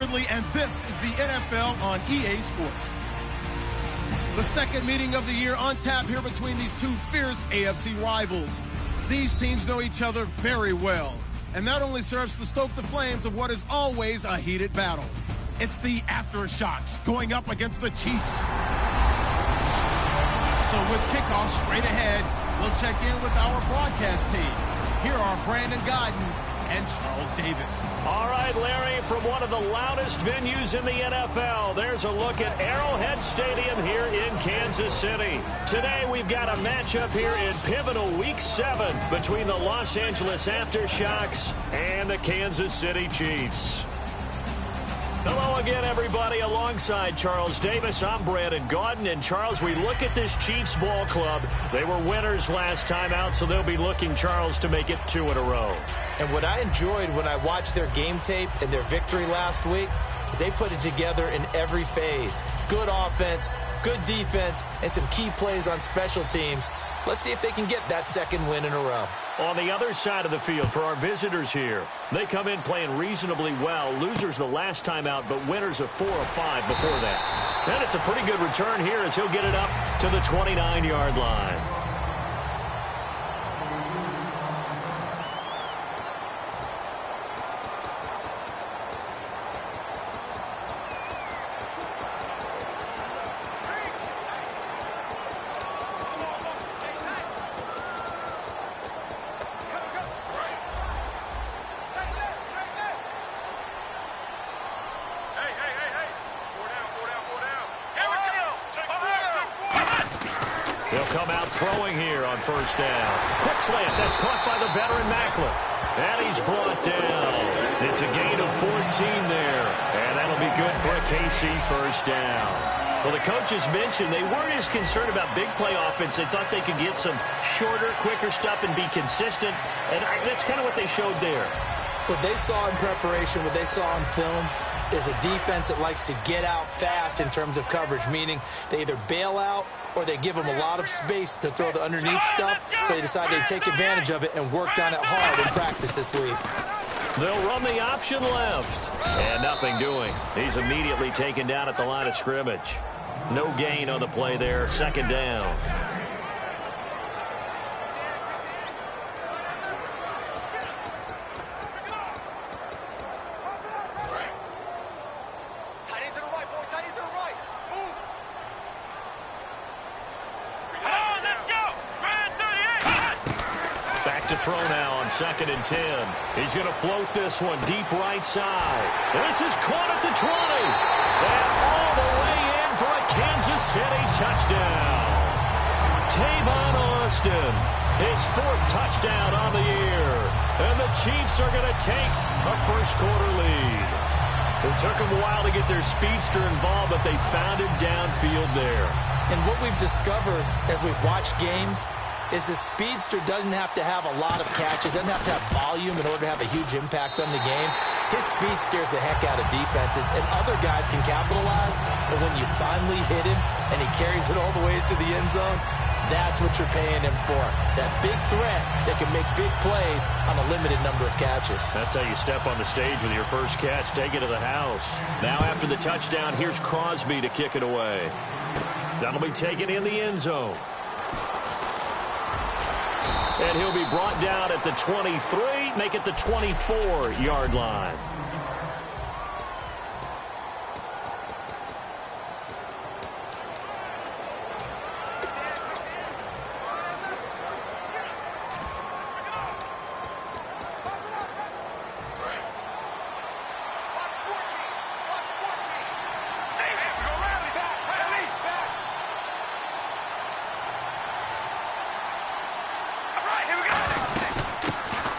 rapidly, and this is the NFL on EA Sports. The second meeting of the year on tap here between these two fierce AFC rivals. These teams know each other very well, and that only serves to stoke the flames of what is always a heated battle. It's the aftershocks going up against the Chiefs. So with kickoff straight ahead, we'll check in with our broadcast team. Here are Brandon Godden and Charles Davis. All right, Larry, from one of the loudest venues in the NFL, there's a look at Arrowhead Stadium here in Kansas City. Today, we've got a matchup here in pivotal Week 7 between the Los Angeles Aftershocks and the Kansas City Chiefs. Hello again, everybody. Alongside Charles Davis, I'm Brandon Gaudin. And, Charles, we look at this Chiefs ball club. They were winners last time out, so they'll be looking, Charles, to make it 2 in a row. And what I enjoyed when I watched their game tape and their victory last week is they put it together in every phase. Good offense, good defense, and some key plays on special teams. Let's see if they can get that second win in a row. On the other side of the field for our visitors here, they come in playing reasonably well. Losers the last time out, but winners of 4 of 5 before that. And it's a pretty good return here as he'll get it up to the 29-yard line. They'll come out throwing here on first down. Quick slant. That's caught by the veteran Macklin. And he's brought down. It's a gain of 14 there. And that'll be good for a KC first down. Well, the coaches mentioned they weren't as concerned about big play offense. They thought they could get some shorter, quicker stuff and be consistent. And that's kind of what they showed there. What they saw in preparation, what they saw on film, is a defense that likes to get out fast in terms of coverage, meaning they either bail out or they give them a lot of space to throw the underneath stuff, so they decide they'd take advantage of it and work on it hard in practice this week. They'll run the option left. And nothing doing. He's immediately taken down at the line of scrimmage. No gain on the play there. Second down. Throw now on 2nd and 10. He's going to float this one deep right side. This is caught at the 20. And all the way in for a Kansas City touchdown. Tavon Austin, his 4th touchdown on the year. And the Chiefs are going to take a first-quarter lead. It took them a while to get their speedster involved, but they found him downfield there. And what we've discovered as we've watched games is the speedster doesn't have to have a lot of catches, doesn't have to have volume in order to have a huge impact on the game. His speed scares the heck out of defenses, and other guys can capitalize. But when you finally hit him and he carries it all the way into the end zone, that's what you're paying him for. That big threat that can make big plays on a limited number of catches. That's how you step on the stage with your first catch, take it to the house. Now after the touchdown, here's Crosby to kick it away. That'll be taken in the end zone. And he'll be brought down at the 23, make it the 24-yard line.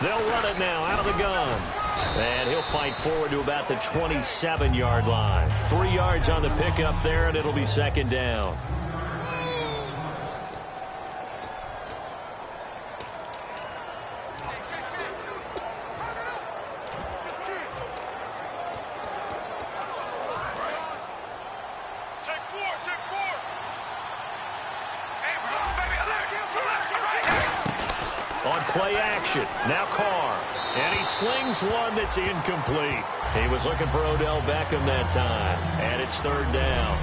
They'll run it now out of the gun. And he'll fight forward to about the 27-yard line. 3 yards on the pickup there, and it'll be second down. Play action. Now Carr. And he slings one that's incomplete. He was looking for Odell Beckham that time. And it's third down.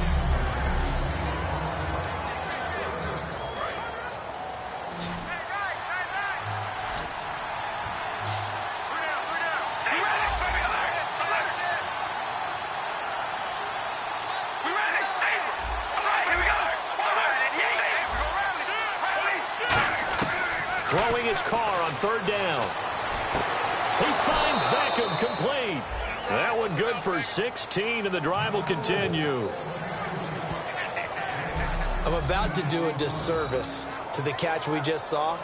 Throwing his car on third down. He finds Beckham complete. That one good for 16, and the drive will continue. I'm about to do a disservice to the catch we just saw.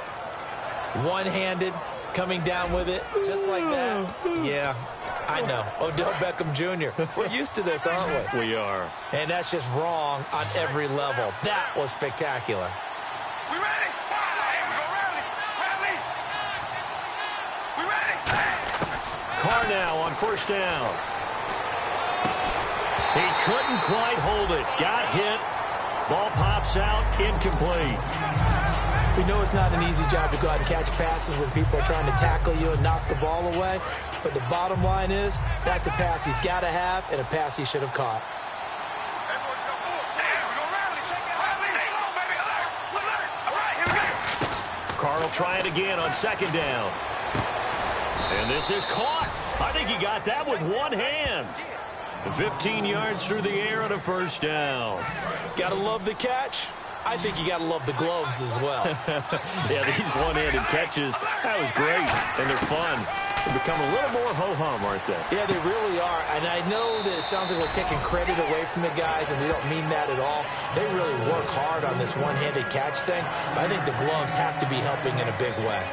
One-handed, coming down with it, just like that. Yeah, I know. Odell Beckham Jr. We're used to this, aren't we? We are. And that's just wrong on every level. That was spectacular. We ready? Carr now on first down. He couldn't quite hold it. Got hit. Ball pops out. Incomplete. We know it's not an easy job to go out and catch passes when people are trying to tackle you and knock the ball away. But the bottom line is, that's a pass he's got to have and a pass he should have caught. Carr will try it again on second down. And this is caught. I think he got that with one hand. 15 yards through the air on a first down. Gotta love the catch. I think you gotta love the gloves as well. Yeah, these one-handed catches, that was great. And they're fun. They become a little more ho-hum, aren't they? Yeah, they really are. And I know that it sounds like we're taking credit away from the guys, and we don't mean that at all. They really work hard on this one-handed catch thing. But I think the gloves have to be helping in a big way.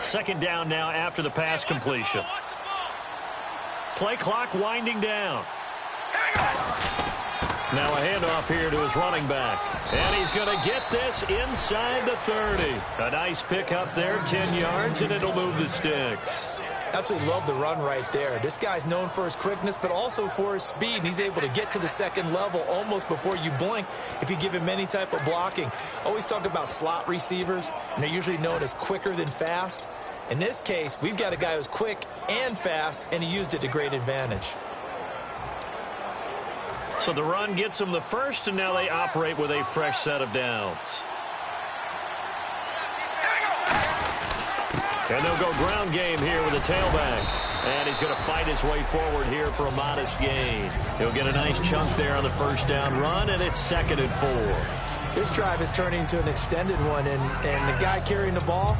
Second down now after the pass completion. Play clock winding down. Now a handoff here to his running back. And he's going to get this inside the 30. A nice pick up there, 10 yards, and it'll move the sticks. Absolutely love the run right there. This guy's known for his quickness, but also for his speed. And he's able to get to the second level almost before you blink if you give him any type of blocking. Always talk about slot receivers, and they're usually known as quicker than fast. In this case, we've got a guy who's quick and fast, and he used it to great advantage. So the run gets them the first, and now they operate with a fresh set of downs. And they'll go ground game here with a tailback. And he's going to fight his way forward here for a modest gain. He'll get a nice chunk there on the first down run, and it's 2nd and 4. This drive is turning into an extended one, and the guy carrying the ball,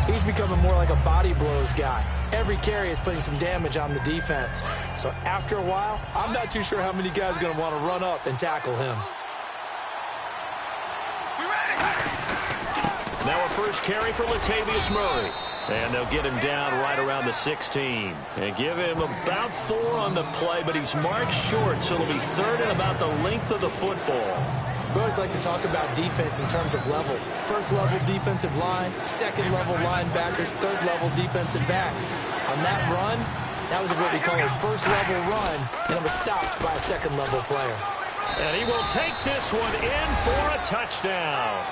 he's becoming more like a body blows guy. Every carry is putting some damage on the defense. So after a while, I'm not too sure how many guys are going to want to run up and tackle him. Now a first carry for Latavius Murray. And they'll get him down right around the 16. And give him about 4 on the play, but he's marked short, so it'll be 3rd and about the length of the football. We always like to talk about defense in terms of levels. First level defensive line, second level linebackers, third level defensive backs. On that run, that was what we call a first level run, and it was stopped by a second level player. And he will take this one in for a touchdown.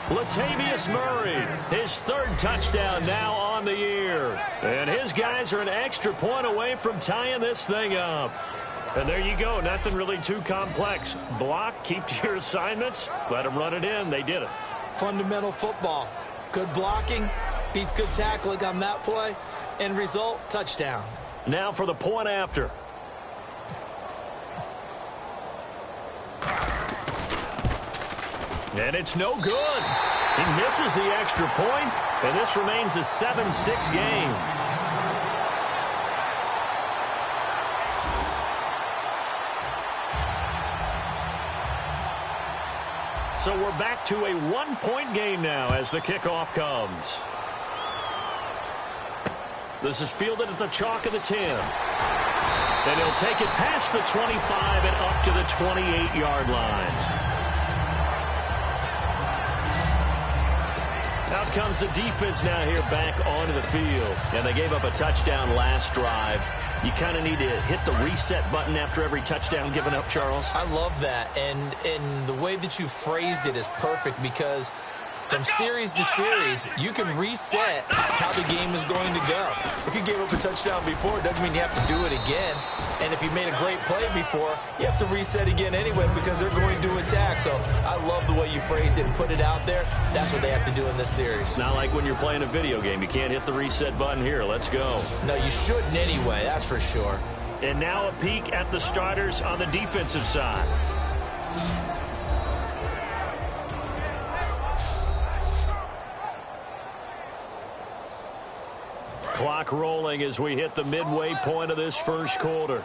Latavius Murray, his 3rd touchdown now on the year. And his guys are an extra point away from tying this thing up. And there you go. Nothing really too complex. Block, keep to your assignments, let them run it in. They did it. Fundamental football. Good blocking, beats good tackling on that play. End result, touchdown. Now for the point after. And it's no good. He misses the extra point, and this remains a 7-6 game. So we're back to a 1-point game now as the kickoff comes. This is fielded at the chalk of the 10. And he'll take it past the 25 and up to the 28-yard line. Out comes the defense now here back onto the field. And they gave up a touchdown last drive. You kind of need to hit the reset button after every touchdown given up, Charles. I love that. And the way that you phrased it is perfect because from series to series, you can reset how the game is going to go. If you gave up a touchdown before, it doesn't mean you have to do it again. And if you made a great play before, you have to reset again anyway because they're going to attack. So I love the way you phrased it and put it out there. That's what they have to do in this series. It's not like when you're playing a video game. You can't hit the reset button here. Let's go. No, you shouldn't anyway. That's for sure. And now a peek at the starters on the defensive side. Clock rolling as we hit the midway point of this first quarter.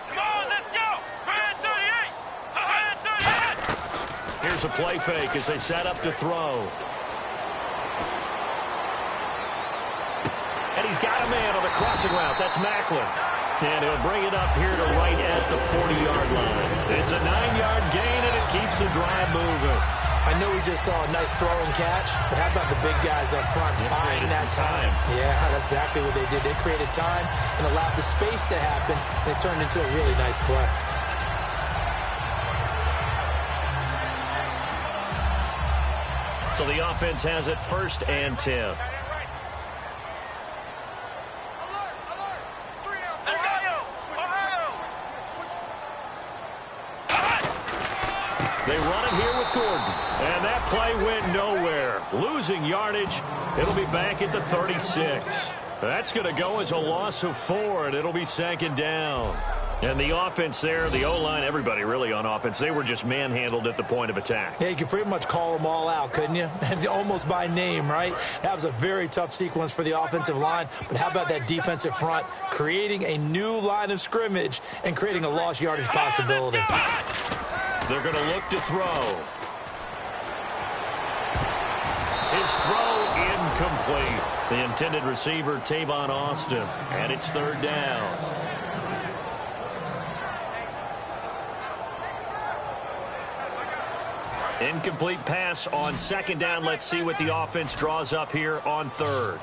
Come on, let's go! 38! Here's a play fake as they set up to throw. And he's got a man on the crossing route. That's Macklin. And he'll bring it up here to right at the 40-yard line. It's a 9-yard gain, and it keeps the drive moving. I know we just saw a nice throw and catch, but how about the big guys up front buying that time? Yeah, that's exactly what they did. They created time and allowed the space to happen, and it turned into a really nice play. So the offense has it 1st and 10. They run it here with Gordon. And that play went nowhere. Losing yardage. It'll be back at the 36. That's going to go as a loss of 4, and it'll be 2nd down. And the offense there, the O-line, everybody really on offense, they were just manhandled at the point of attack. Yeah, you could pretty much call them all out, couldn't you? Almost by name, right? That was a very tough sequence for the offensive line. But how about that defensive front creating a new line of scrimmage and creating a lost yardage possibility? They're going to look to throw. His throw incomplete. The intended receiver, Tavon Austin. And it's 3rd down. Incomplete pass on 2nd down. Let's see what the offense draws up here on 3rd.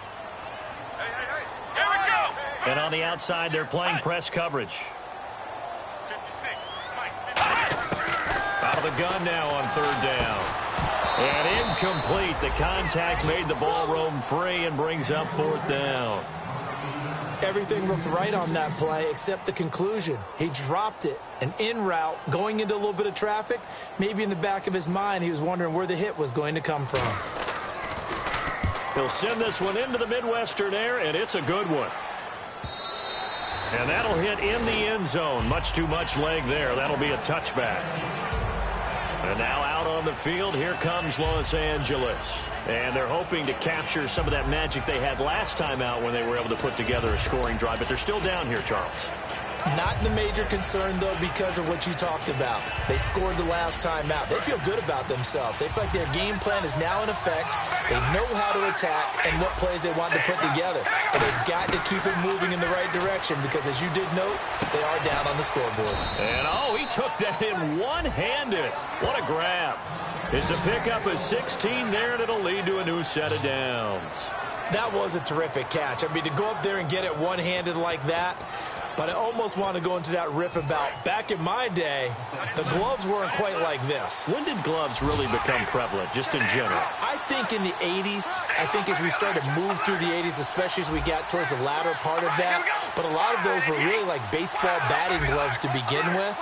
Here we go! And on the outside, they're playing press coverage. 56, Mike. Out of the gun now on 3rd down. And incomplete. The contact made the ball roam free and brings up 4th down. Everything looked right on that play except the conclusion. He dropped it. An in route going into a little bit of traffic. Maybe in the back of his mind he was wondering where the hit was going to come from. He'll send this one into the Midwestern air, and it's a good one. And that'll hit in the end zone. Much too much leg there. That'll be a touchback. And now out on the field, here comes Los Angeles. And they're hoping to capture some of that magic they had last time out when they were able to put together a scoring drive. But they're still down here, Charles. Not the major concern, though, because of what you talked about. They scored the last time out. They feel good about themselves. They feel like their game plan is now in effect. They know how to attack and what plays they want to put together. But they've got to keep it moving in the right direction because, as you did note, they are down on the scoreboard. And, oh, he took that in one-handed. What a grab. It's a pickup of 16 there, and it'll lead to a new set of downs. That was a terrific catch. I mean, to go up there and get it one-handed like that, but I almost want to go into that riff about back in my day, the gloves weren't quite like this. When did gloves really become prevalent, just in general? I think in the 80s. I think as we started to move through the 80s, especially as we got towards the latter part of that. But a lot of those were really like baseball batting gloves to begin with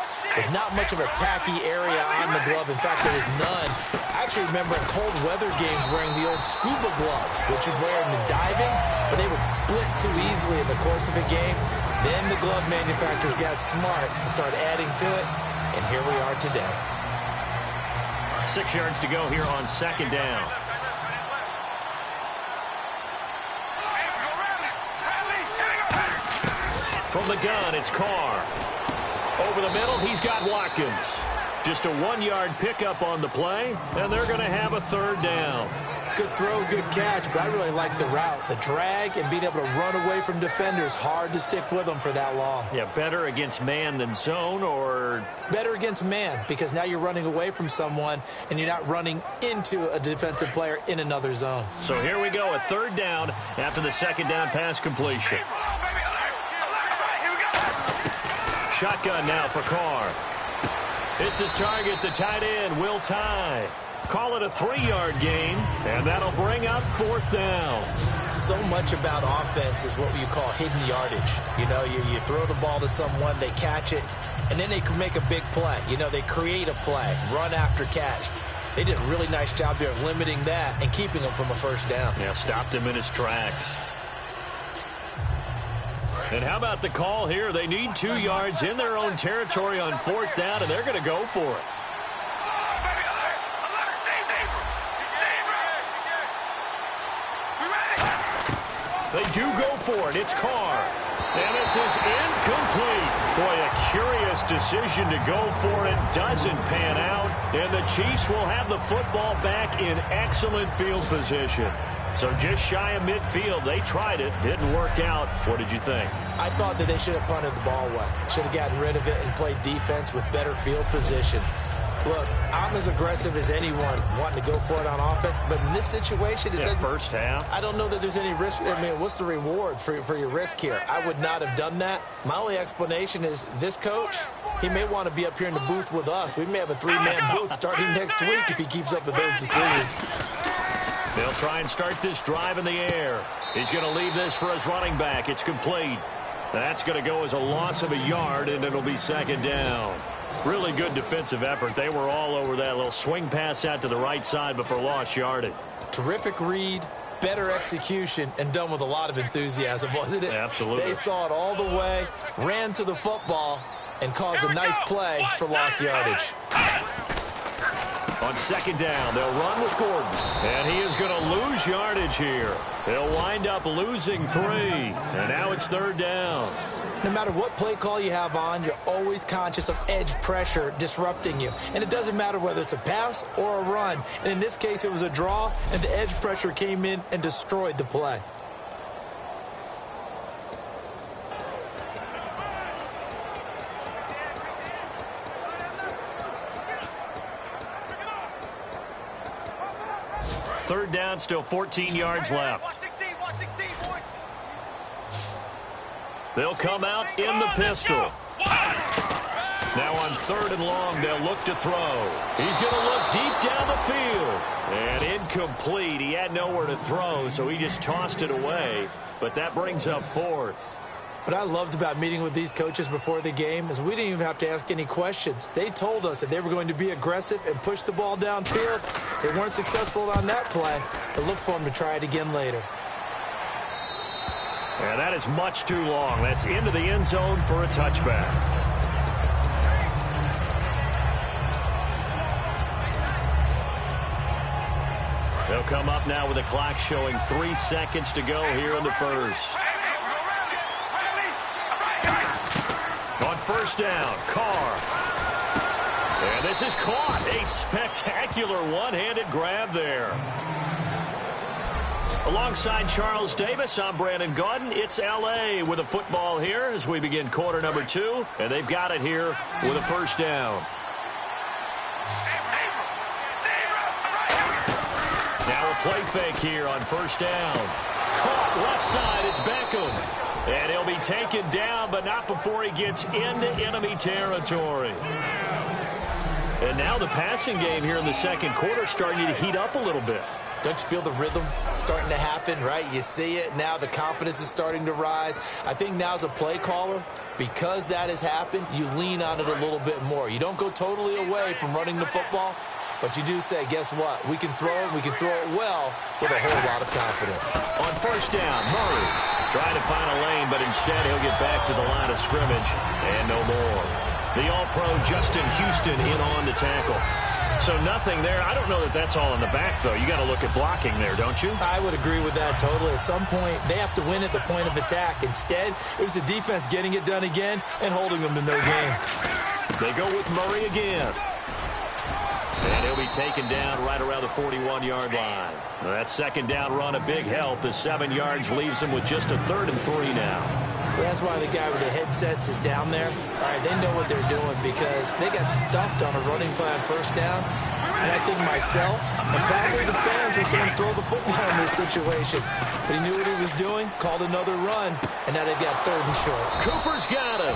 not much of a tacky area on the glove. In fact, there was none. I actually remember in cold weather games wearing the old scuba gloves, which you'd wear in the diving, but they would split too easily in the course of a game. Then the glove manufacturers got smart and started adding to it, and here we are today. 6 yards to go here on 2nd down. From the gun, it's Carr. Over the middle, he's got Watkins. Just a 1-yard pickup on the play, and they're going to have a third down. Good throw, good catch, but I really like the route. The drag and being able to run away from defenders, hard to stick with them for that long. Yeah, better against man than zone, or? Better against man, because now you're running away from someone and you're not running into a defensive player in another zone. So here we go, a third down after the second down pass completion. Shotgun now for Carr. It's his target, the tight end, Will Tye. Call it a 3-yard gain, and that'll bring up fourth down. So much about offense is what you call hidden yardage. You know, you throw the ball to someone, they catch it, and then they can make a big play. You know, they create a play, run after catch. They did a really nice job there of limiting that and keeping him from a first down. Yeah, stopped him in his tracks. And how about the call here? They need 2 yards in their own territory on fourth down, and they're going to go for it. They do go for it. It's Carr. And this is incomplete. Boy, a curious decision to go for it. Doesn't pan out. And the Chiefs will have the football back in excellent field position. So just shy of midfield. They tried it. Didn't work out. What did you think? I thought that they should have punted the ball away. Should have gotten rid of it and played defense with better field position. Look, I'm as aggressive as anyone wanting to go for it on offense, but in this situation, it doesn't. First half. I don't know that there's any risk. I mean, what's the reward for your risk here? I would not have done that. My only explanation is this coach, he may want to be up here in the booth with us. We may have a 3-man booth starting next week if he keeps up with those decisions. They'll try and start this drive in the air. He's going to leave this for his running back. It's complete. That's going to go as a loss of a yard, and it'll be second down. Really good defensive effort. They were all over that little swing pass out to the right side before lost yardage. Terrific read, better execution, and done with a lot of enthusiasm, wasn't it? Absolutely. They saw it all the way, ran to the football, and caused a nice play for lost yardage. On second down, they'll run with Gordon. And he is going to lose yardage here. They'll wind up losing 3. And now it's third down. No matter what play call you have on, you're always conscious of edge pressure disrupting you. And it doesn't matter whether it's a pass or a run. And in this case, it was a draw, and the edge pressure came in and destroyed the play. Third down, still 14 yards left. They'll come out in the pistol. Now on third and long, they'll look to throw. He's going to look deep down the field. And incomplete. He had nowhere to throw, so he just tossed it away. But that brings up fourth. What I loved about meeting with these coaches before the game is we didn't even have to ask any questions. They told us that they were going to be aggressive and push the ball downfield. They weren't successful on that play, but look for them to try it again later. And that is much too long. That's into the end zone for a touchback. They'll come up now with the clock showing 3 seconds to go here in the first. On first down, Carr. And this is caught. A spectacular one-handed grab there. Alongside Charles Davis, I'm Brandon Gaudin. It's L.A. with a football here as we begin quarter number 2. And they've got it here with a first down. Now a play fake here on first down. Caught left side. It's Beckham. And he'll be taken down, but not before he gets into enemy territory. And now the passing game here in the second quarter starting to heat up a little bit. Don't you feel the rhythm starting to happen, right? You see it. Now the confidence is starting to rise. I think now as a play caller, because that has happened, you lean on it a little bit more. You don't go totally away from running the football, but you do say, guess what? We can throw it. We can throw it well with a whole lot of confidence. On first down, Murray trying to find a lane, but instead he'll get back to the line of scrimmage and no more. The All-Pro Justin Houston in on the tackle. So nothing there. I don't know that that's all in the back, though. You got to look at blocking there, don't you? I would agree with that totally. At some point, they have to win at the point of attack. Instead, it was the defense getting it done again and holding them to no gain. They go with Murray again. be taken down right around the 41-yard line. That second down run a big help. The 7 yards leaves them with just a 3rd and 3 now. That's why the guy with the headsets is down there. All right, they know what they're doing because they got stuffed on a running play on 1st down. And I think myself and probably the fans were saying throw the football in this situation. But he knew what he was doing, called another run, and now they've got 3rd and short. Cooper's got him.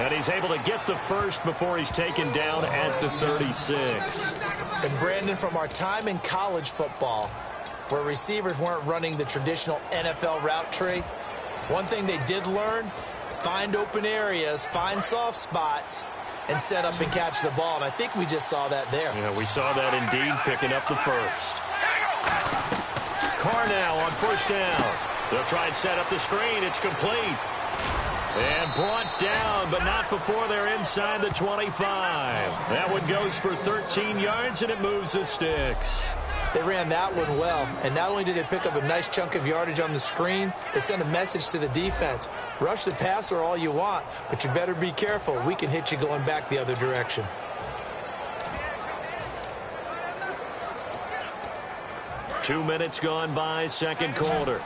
And he's able to get the first before he's taken down at the 36. And Brandon, from our time in college football, where receivers weren't running the traditional NFL route tree, one thing they did learn, find open areas, find soft spots, and set up and catch the ball. And I think we just saw that there. Yeah, we saw that indeed, picking up the first. Carr now on 1st down. They'll try and set up the screen. It's complete. And brought down, but not before they're inside the 25. That one goes for 13 yards, and it moves the sticks. They ran that one well, and not only did they pick up a nice chunk of yardage on the screen, they sent a message to the defense. Rush the passer all you want, but you better be careful. We can hit you going back the other direction. Two minutes gone by, second quarter.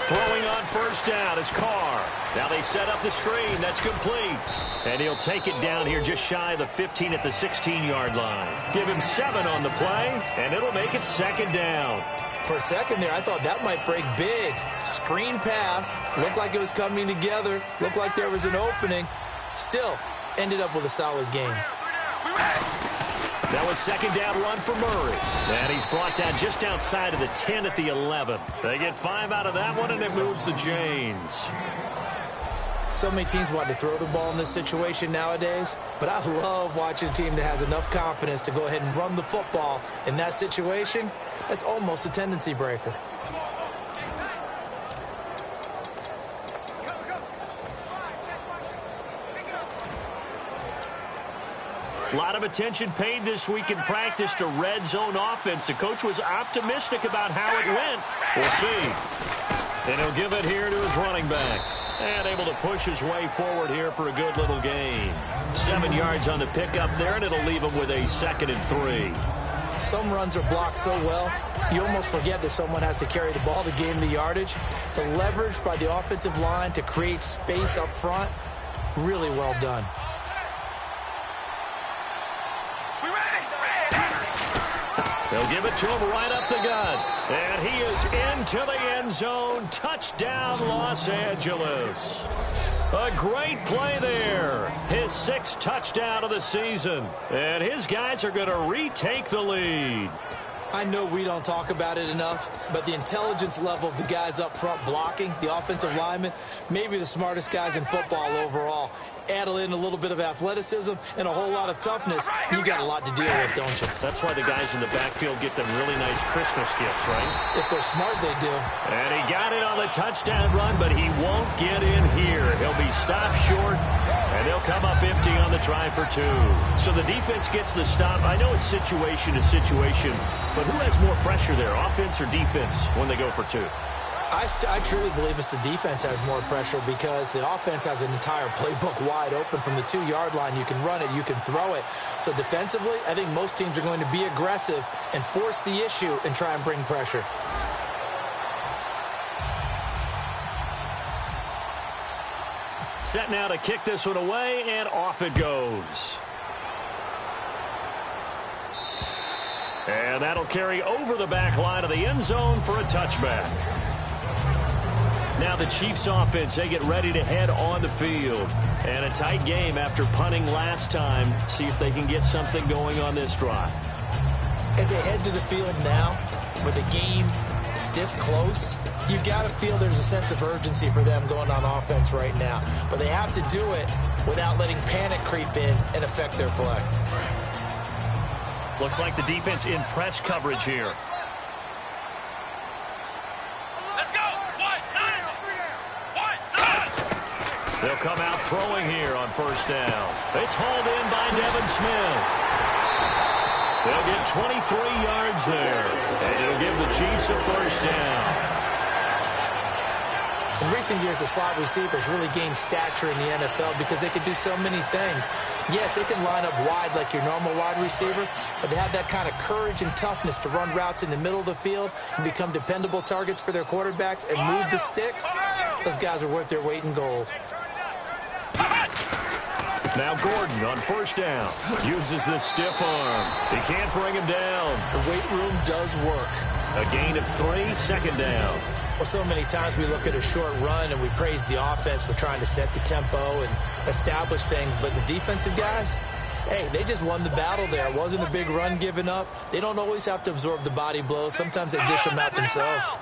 Throwing on 1st down is Carr. Now they set up the screen. That's complete. And he'll take it down here just shy of the 15 at the 16-yard line. Give him 7 on the play, and it'll make it 2nd down. For a second there, I thought that might break big. Screen pass. Looked like it was coming together. Looked like there was an opening. Still, ended up with a solid game. That was 2nd down run for Murray. And he's brought down just outside of the 10 at the 11. They get 5 out of that one, and it moves the chains. So many teams want to throw the ball in this situation nowadays, but I love watching a team that has enough confidence to go ahead and run the football in that situation. That's almost a tendency breaker. A lot of attention paid this week in practice to red zone offense. The coach was optimistic about how it went. We'll see. And he'll give it here to his running back. And able to push his way forward here for a good little gain. 7 yards on the pickup there, and it'll leave him with a 2nd and 3. Some runs are blocked so well, you almost forget that someone has to carry the ball to gain the yardage. The leverage by the offensive line to create space up front, really well done. They'll give it to him right up the gut. And he is into the end zone. Touchdown, Los Angeles. A great play there. His 6th touchdown of the season. And his guys are going to retake the lead. I know we don't talk about it enough, but the intelligence level of the guys up front blocking, the offensive linemen, maybe the smartest guys in football overall. Add in a little bit of athleticism and a whole lot of toughness, you got a lot to deal with, don't you? That's why the guys in the backfield get them really nice Christmas gifts, right? If they're smart, they do. And he got it on the touchdown run, but he won't get in here. He'll be stopped short, and they'll come up empty on the try for 2. So the defense gets the stop. I know it's situation to situation, but who has more pressure there, offense or defense, when they go for 2? I truly believe it's the defense has more pressure because the offense has an entire playbook wide open from the 2-yard line. You can run it, you can throw it. So defensively, I think most teams are going to be aggressive and force the issue and try and bring pressure. Set now to kick this one away, and off it goes. And that'll carry over the back line of the end zone for a touchback. Now the Chiefs offense, they get ready to head on the field. And a tight game after punting last time. See if they can get something going on this drive. As they head to the field now, with the game this close, you got to feel there's a sense of urgency for them going on offense right now. But they have to do it without letting panic creep in and affect their play. Looks like the defense in press coverage here. They'll come out throwing here on 1st down. It's hauled in by Devin Smith. They'll get 23 yards there. And it'll give the Chiefs a 1st down. In recent years, the slot receivers really gained stature in the NFL because they could do so many things. Yes, they can line up wide like your normal wide receiver, but to have that kind of courage and toughness to run routes in the middle of the field and become dependable targets for their quarterbacks and move the sticks, those guys are worth their weight in gold. Now Gordon on first down. Uses the stiff arm. He can't bring him down. The weight room does work. A gain of 3, second down. Well, so many times we look at a short run and we praise the offense for trying to set the tempo and establish things, but the defensive guys, hey, they just won the battle there. It wasn't a big run given up. They don't always have to absorb the body blows. Sometimes they dish them out themselves.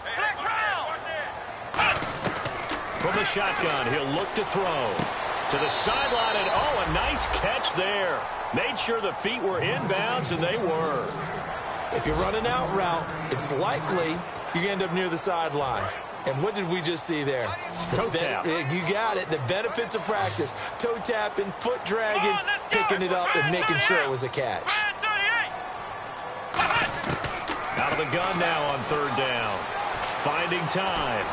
From the shotgun, he'll look to throw. To the sideline, and oh, a nice catch there. Made sure the feet were inbounds, and they were. If you're running out route, it's likely you end up near the sideline. And what did we just see there? Toe tap. You got it. The benefits of practice. Toe tapping, foot dragging, picking it up, and making sure it was a catch. Out of the gun now on third down. Finding time.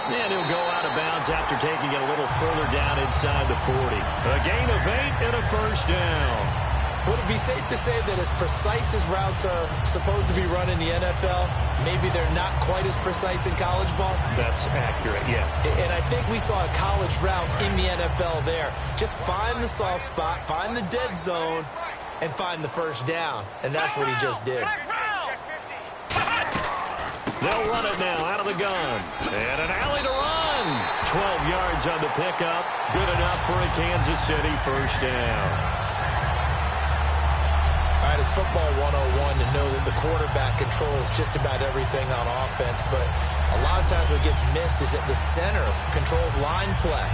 And he'll go out of bounds after taking it a little further down inside the 40. A gain of 8 and a first down. Would it be safe to say that as precise as routes are supposed to be run in the NFL, maybe they're not quite as precise in college ball? That's accurate, yeah. And I think we saw a college route in the NFL there. Just find the soft spot, find the dead zone, and find the first down. And that's what he just did. They'll run it now out of the gun. And an alley to run. 12 yards on the pickup. Good enough for a Kansas City first down. All right, it's football 101 to know that the quarterback controls just about everything on offense, but a lot of times what gets missed is that the center controls line play.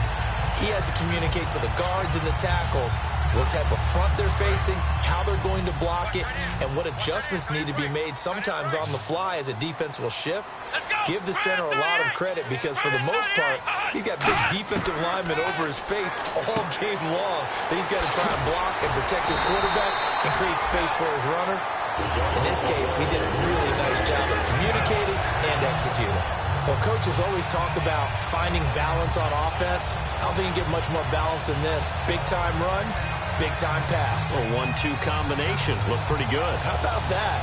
He has to communicate to the guards and the tackles what type of front they're facing, how they're going to block it, and what adjustments need to be made sometimes on the fly as a defense will shift. Give the center a lot of credit because for the most part, he's got big defensive linemen over his face all game long that he's got to try and block and protect his quarterback and create space for his runner. In this case, he did a really nice job of communicating and executing. Well, coaches always talk about finding balance on offense. I don't think you can get much more balance than this. Big-time run, big-time pass. A 1-2 combination. Looked pretty good. How about that?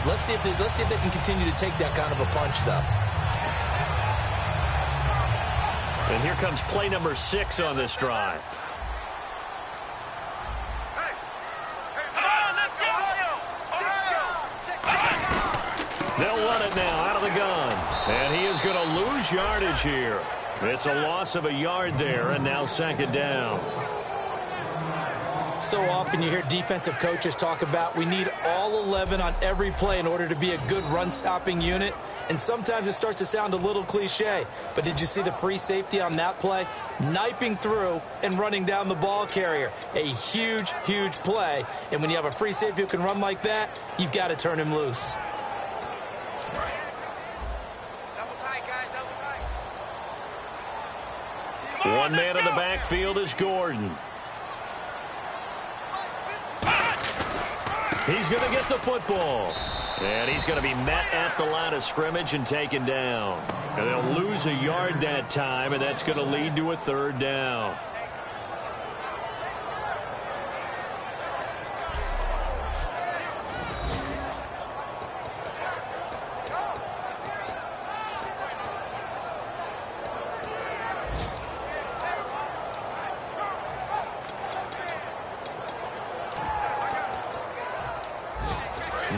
Let's see if they can continue to take that kind of a punch, though. And here comes play number 6 on this drive. They'll run it now out of the gun. And he is going to lose yardage here. It's a loss of a yard there, and now second down. So often you hear defensive coaches talk about we need all 11 on every play in order to be a good run-stopping unit. And sometimes it starts to sound a little cliche. But did you see the free safety on that play? Knifing through and running down the ball carrier. A huge, huge play. And when you have a free safety who can run like that, you've got to turn him loose. One man in the backfield is Gordon. He's going to get the football. And he's going to be met at the line of scrimmage and taken down. And they'll lose a yard that time, and that's going to lead to a third down.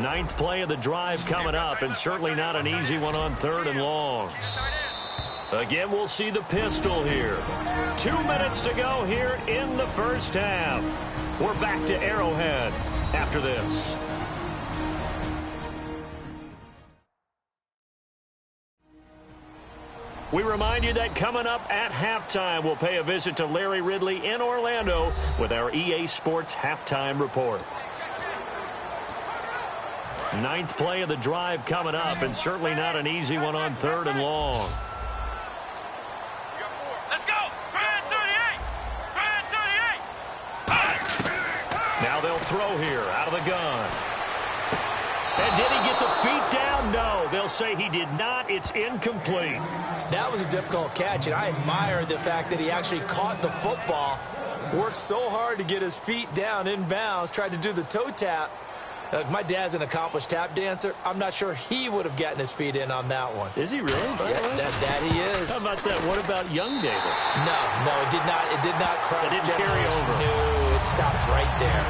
Ninth play of the drive coming up, and certainly not an easy one on third and long. Again, we'll see the pistol here. 2 minutes to go here in the first half. We're back to Arrowhead after this. We remind you that coming up at halftime, we'll pay a visit to Larry Ridley in Orlando with our EA Sports Halftime Report. Ninth play of the drive coming up, and certainly not an easy one on third and long. Let's go! 38! Now they'll throw here out of the gun. And did he get the feet down? down? No. They'll say he did not. It's incomplete. That was a difficult catch, and I admire the fact that he actually caught the football, worked so hard to get his feet down inbounds, tried to do the toe tap. My dad's an accomplished tap dancer. I'm not sure he would have gotten his feet in on that one. Is he really? Yeah, that he is. How about that? What about young Davis? No, it did not. It did not cross. It didn't carry over. No, it stops right there.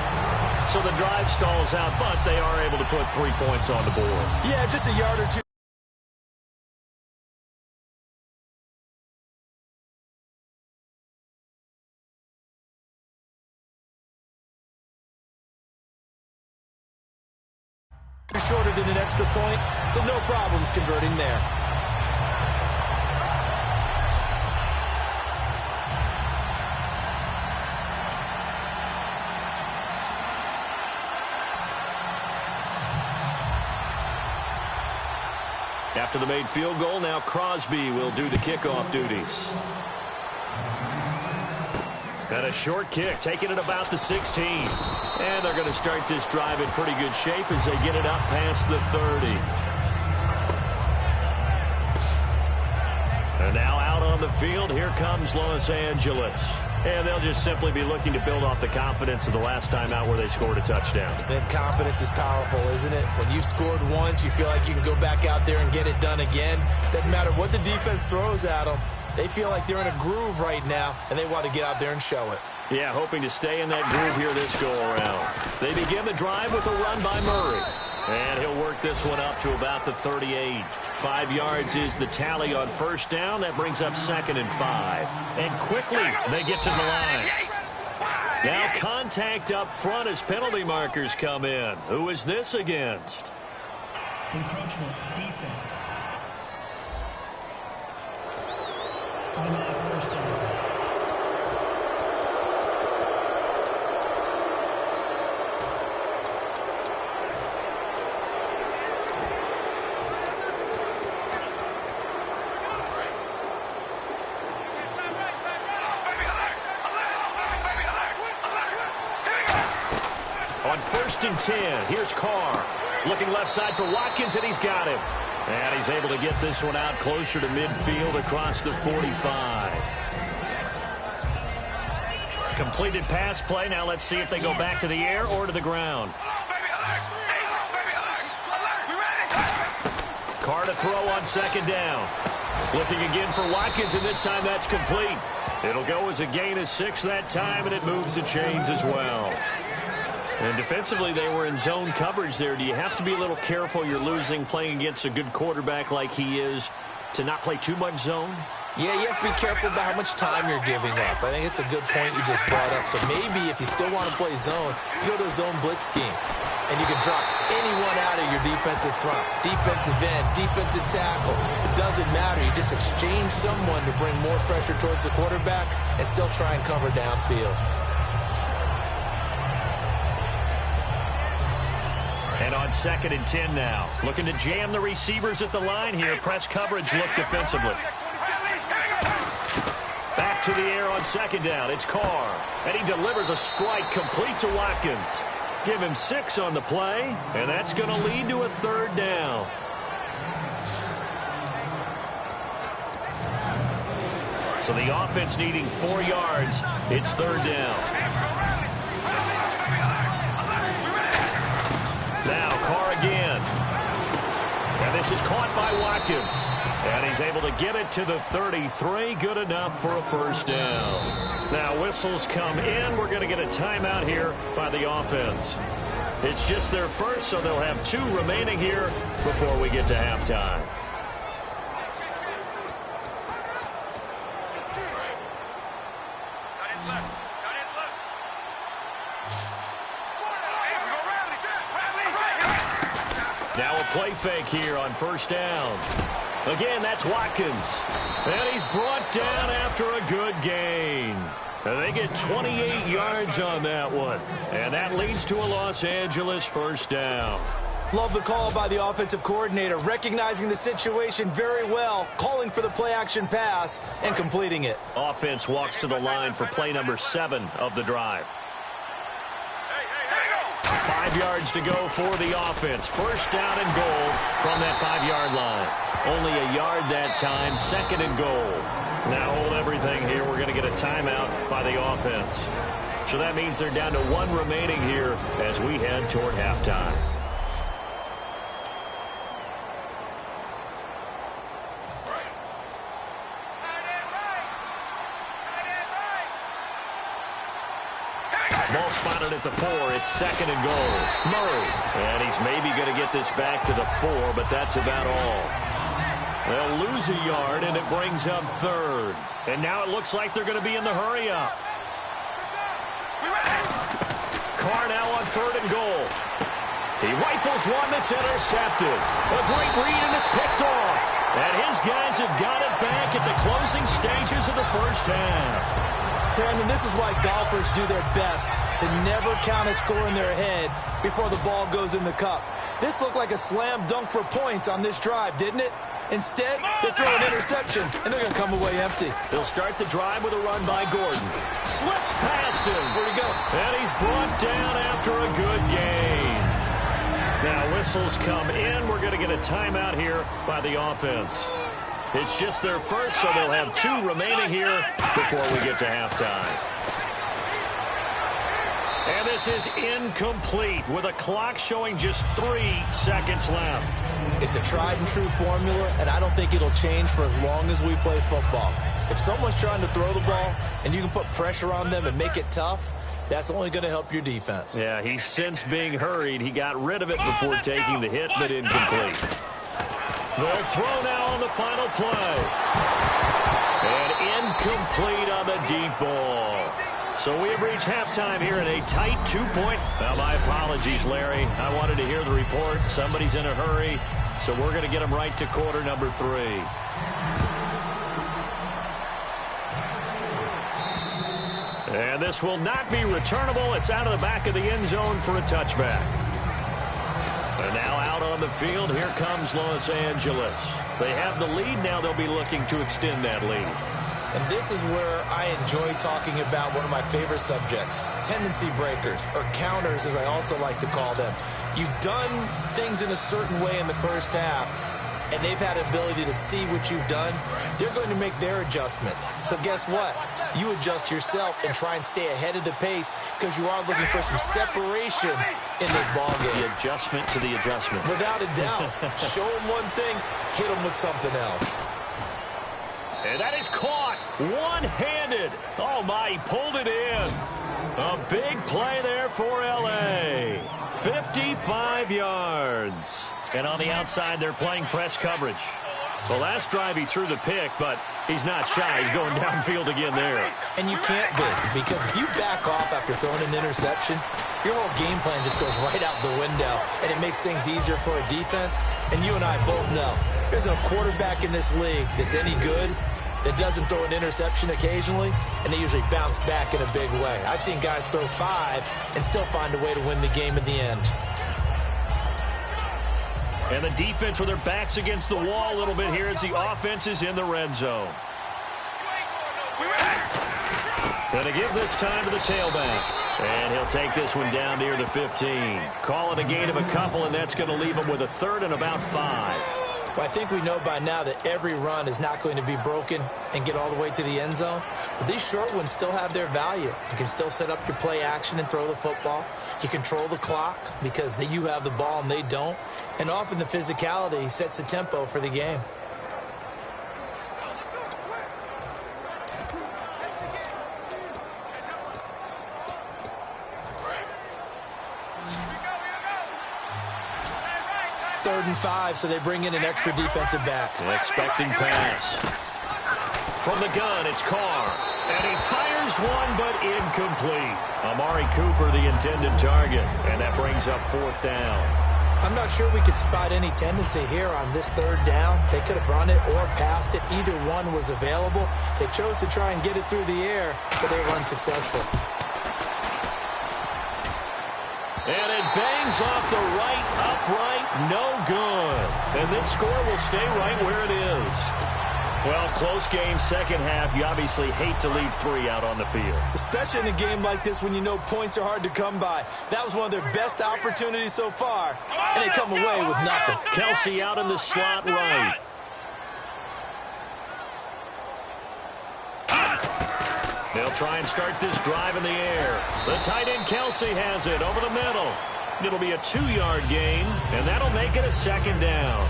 So the drive stalls out, but they are able to put 3 points on the board. Yeah, just a yard or two. Shorter than an extra point, so no problems converting there. After the made field goal, now Crosby will do the kickoff duties. And a short kick, taking it about the 16. And they're going to start this drive in pretty good shape as they get it up past the 30. And now out on the field, here comes Los Angeles. And they'll just simply be looking to build off the confidence of the last time out where they scored a touchdown. That confidence is powerful, isn't it? When you've scored once, you feel like you can go back out there and get it done again. Doesn't matter what the defense throws at them. They feel like they're in a groove right now, and they want to get out there and show it. Yeah, hoping to stay in that groove here this go-around. They begin the drive with a run by Murray. And he'll work this one up to about the 38. 5 yards is the tally on first down. That brings up 2nd and 5. And quickly, they get to the line. Now contact up front as penalty markers come in. Who is this against? Encroachment, defense. Automatic first down. On 1st and 10, here's Carr. Looking left side for Watkins, and he's got him. And he's able to get this one out closer to midfield across the 45. Completed pass play. Now let's see if they go back to the air or to the ground. Carr to throw on 2nd down. Looking again for Watkins, and this time that's complete. It'll go as a gain of 6 that time, and it moves the chains as well. And defensively, they were in zone coverage there. Do you have to be a little careful? You're losing, playing against a good quarterback like he is, to not play too much zone? Yeah, you have to be careful about how much time you're giving up. I think it's a good point you just brought up. So maybe if you still want to play zone, you go to a zone blitz scheme. And you can drop anyone out of your defensive front. Defensive end, defensive tackle. It doesn't matter. You just exchange someone to bring more pressure towards the quarterback and still try and cover downfield. And on 2nd and 10 now. Looking to jam the receivers at the line here. Press coverage look defensively. Back to the air on 2nd down. It's Carr. And he delivers a strike complete to Watkins. Give him 6 on the play. And that's going to lead to a 3rd down. So the offense needing 4 yards. It's 3rd down. Now Carr again. And this is caught by Watkins. And he's able to get it to the 33. Good enough for a 1st down. Now whistles come in. We're going to get a timeout here by the offense. It's just their first, so they'll have 2 remaining here before we get to halftime. Now a play fake here on 1st down. Again, that's Watkins. And he's brought down after a good gain. And they get 28 yards on that one. And that leads to a Los Angeles 1st down. Love the call by the offensive coordinator, recognizing the situation very well, calling for the play-action pass, and completing it. Offense walks to the line for play number 7 of the drive. 5 yards to go for the offense. First down and goal from that 5-yard line. Only a yard that time, second and goal. Now hold everything here. We're going to get a timeout by the offense. So that means they're down to 1 remaining here as we head toward halftime. Ball spotted at the 4. It's second and goal. Murray. And he's maybe going to get this back to the 4, but that's about all. They'll lose a yard, and it brings up third. And now it looks like they're going to be in the hurry-up. Carr now on third and goal. He rifles one that's intercepted. A great read, and it's picked off. And his guys have got it back at the closing stages of the first half. Brandon, this is why golfers do their best to never count a score in their head before the ball goes in the cup. This looked like a slam dunk for points on this drive, didn't it? Instead, they throw an interception, and they're going to come away empty. They'll start the drive with a run by Gordon. Slips past him. Where'd he go? And he's brought down after a good gain. Now whistles come in. We're going to get a timeout here by the offense. It's just their first, so they'll have 2 remaining here before we get to halftime. And this is incomplete with a clock showing just 3 seconds left. It's a tried-and-true formula, and I don't think it'll change for as long as we play football. If someone's trying to throw the ball and you can put pressure on them and make it tough, that's only going to help your defense. Yeah, he's since being hurried. He got rid of it before taking the hit, but incomplete. They'll throw now on the final play. And incomplete on the deep ball. So we have reached halftime here in a tight 2-point. Well, my apologies, Larry. I wanted to hear the report. Somebody's in a hurry. So we're going to get them right to quarter number 3. And this will not be returnable. It's out of the back of the end zone for a touchback. And now out on the field, here comes Los Angeles. They have the lead. Now they'll be looking to extend that lead. And this is where I enjoy talking about one of my favorite subjects, tendency breakers, or counters as I also like to call them. You've done things in a certain way in the first half, and they've had an ability to see what you've done. They're going to make their adjustments. So guess what? You adjust yourself and try and stay ahead of the pace because you are looking for some separation in this ball game. The adjustment to the adjustment. Without a doubt. Show them one thing, hit them with something else. And that is caught one-handed. Oh, my, he pulled it in. A big play there for L.A. 55 yards. And on the outside, they're playing press coverage. The last drive, he threw the pick, but he's not shy. He's going downfield again there. And you can't be, because if you back off after throwing an interception, your whole game plan just goes right out the window, and it makes things easier for a defense. And you and I both know there's no quarterback in this league that's any good that doesn't throw an interception occasionally, and they usually bounce back in a big way. I've seen guys throw 5 and still find a way to win the game in the end. And the defense with their backs against the wall a little bit here as the offense is in the red zone. Going to give this time to the tailback. And he'll take this one down near the 15. Call it a gain of a couple, and that's going to leave him with a third and about 5. Well, I think we know by now that every run is not going to be broken and get all the way to the end zone. But these short ones still have their value. You can still set up your play action and throw the football. You control the clock because you have the ball and they don't. And often the physicality sets the tempo for the game. Third and 5, so they bring in an extra defensive back. Expecting pass. From the gun, it's Carr. And he fires one, but incomplete. Amari Cooper, the intended target. And that brings up 4th down. I'm not sure we could spot any tendency here on this 3rd down. They could have run it or passed it. Either one was available. They chose to try and get it through the air, but they were unsuccessful. And it bangs off the right upright, no good. And this score will stay right where it is. Well, close game, second half. You obviously hate to leave 3 out on the field. Especially in a game like this when you know points are hard to come by. That was one of their best opportunities so far, and they come away with nothing. Kelsey out in the slot right. They'll try and start this drive in the air. The tight end Kelsey has it over the middle. It'll be a 2-yard gain, and that'll make it a second down.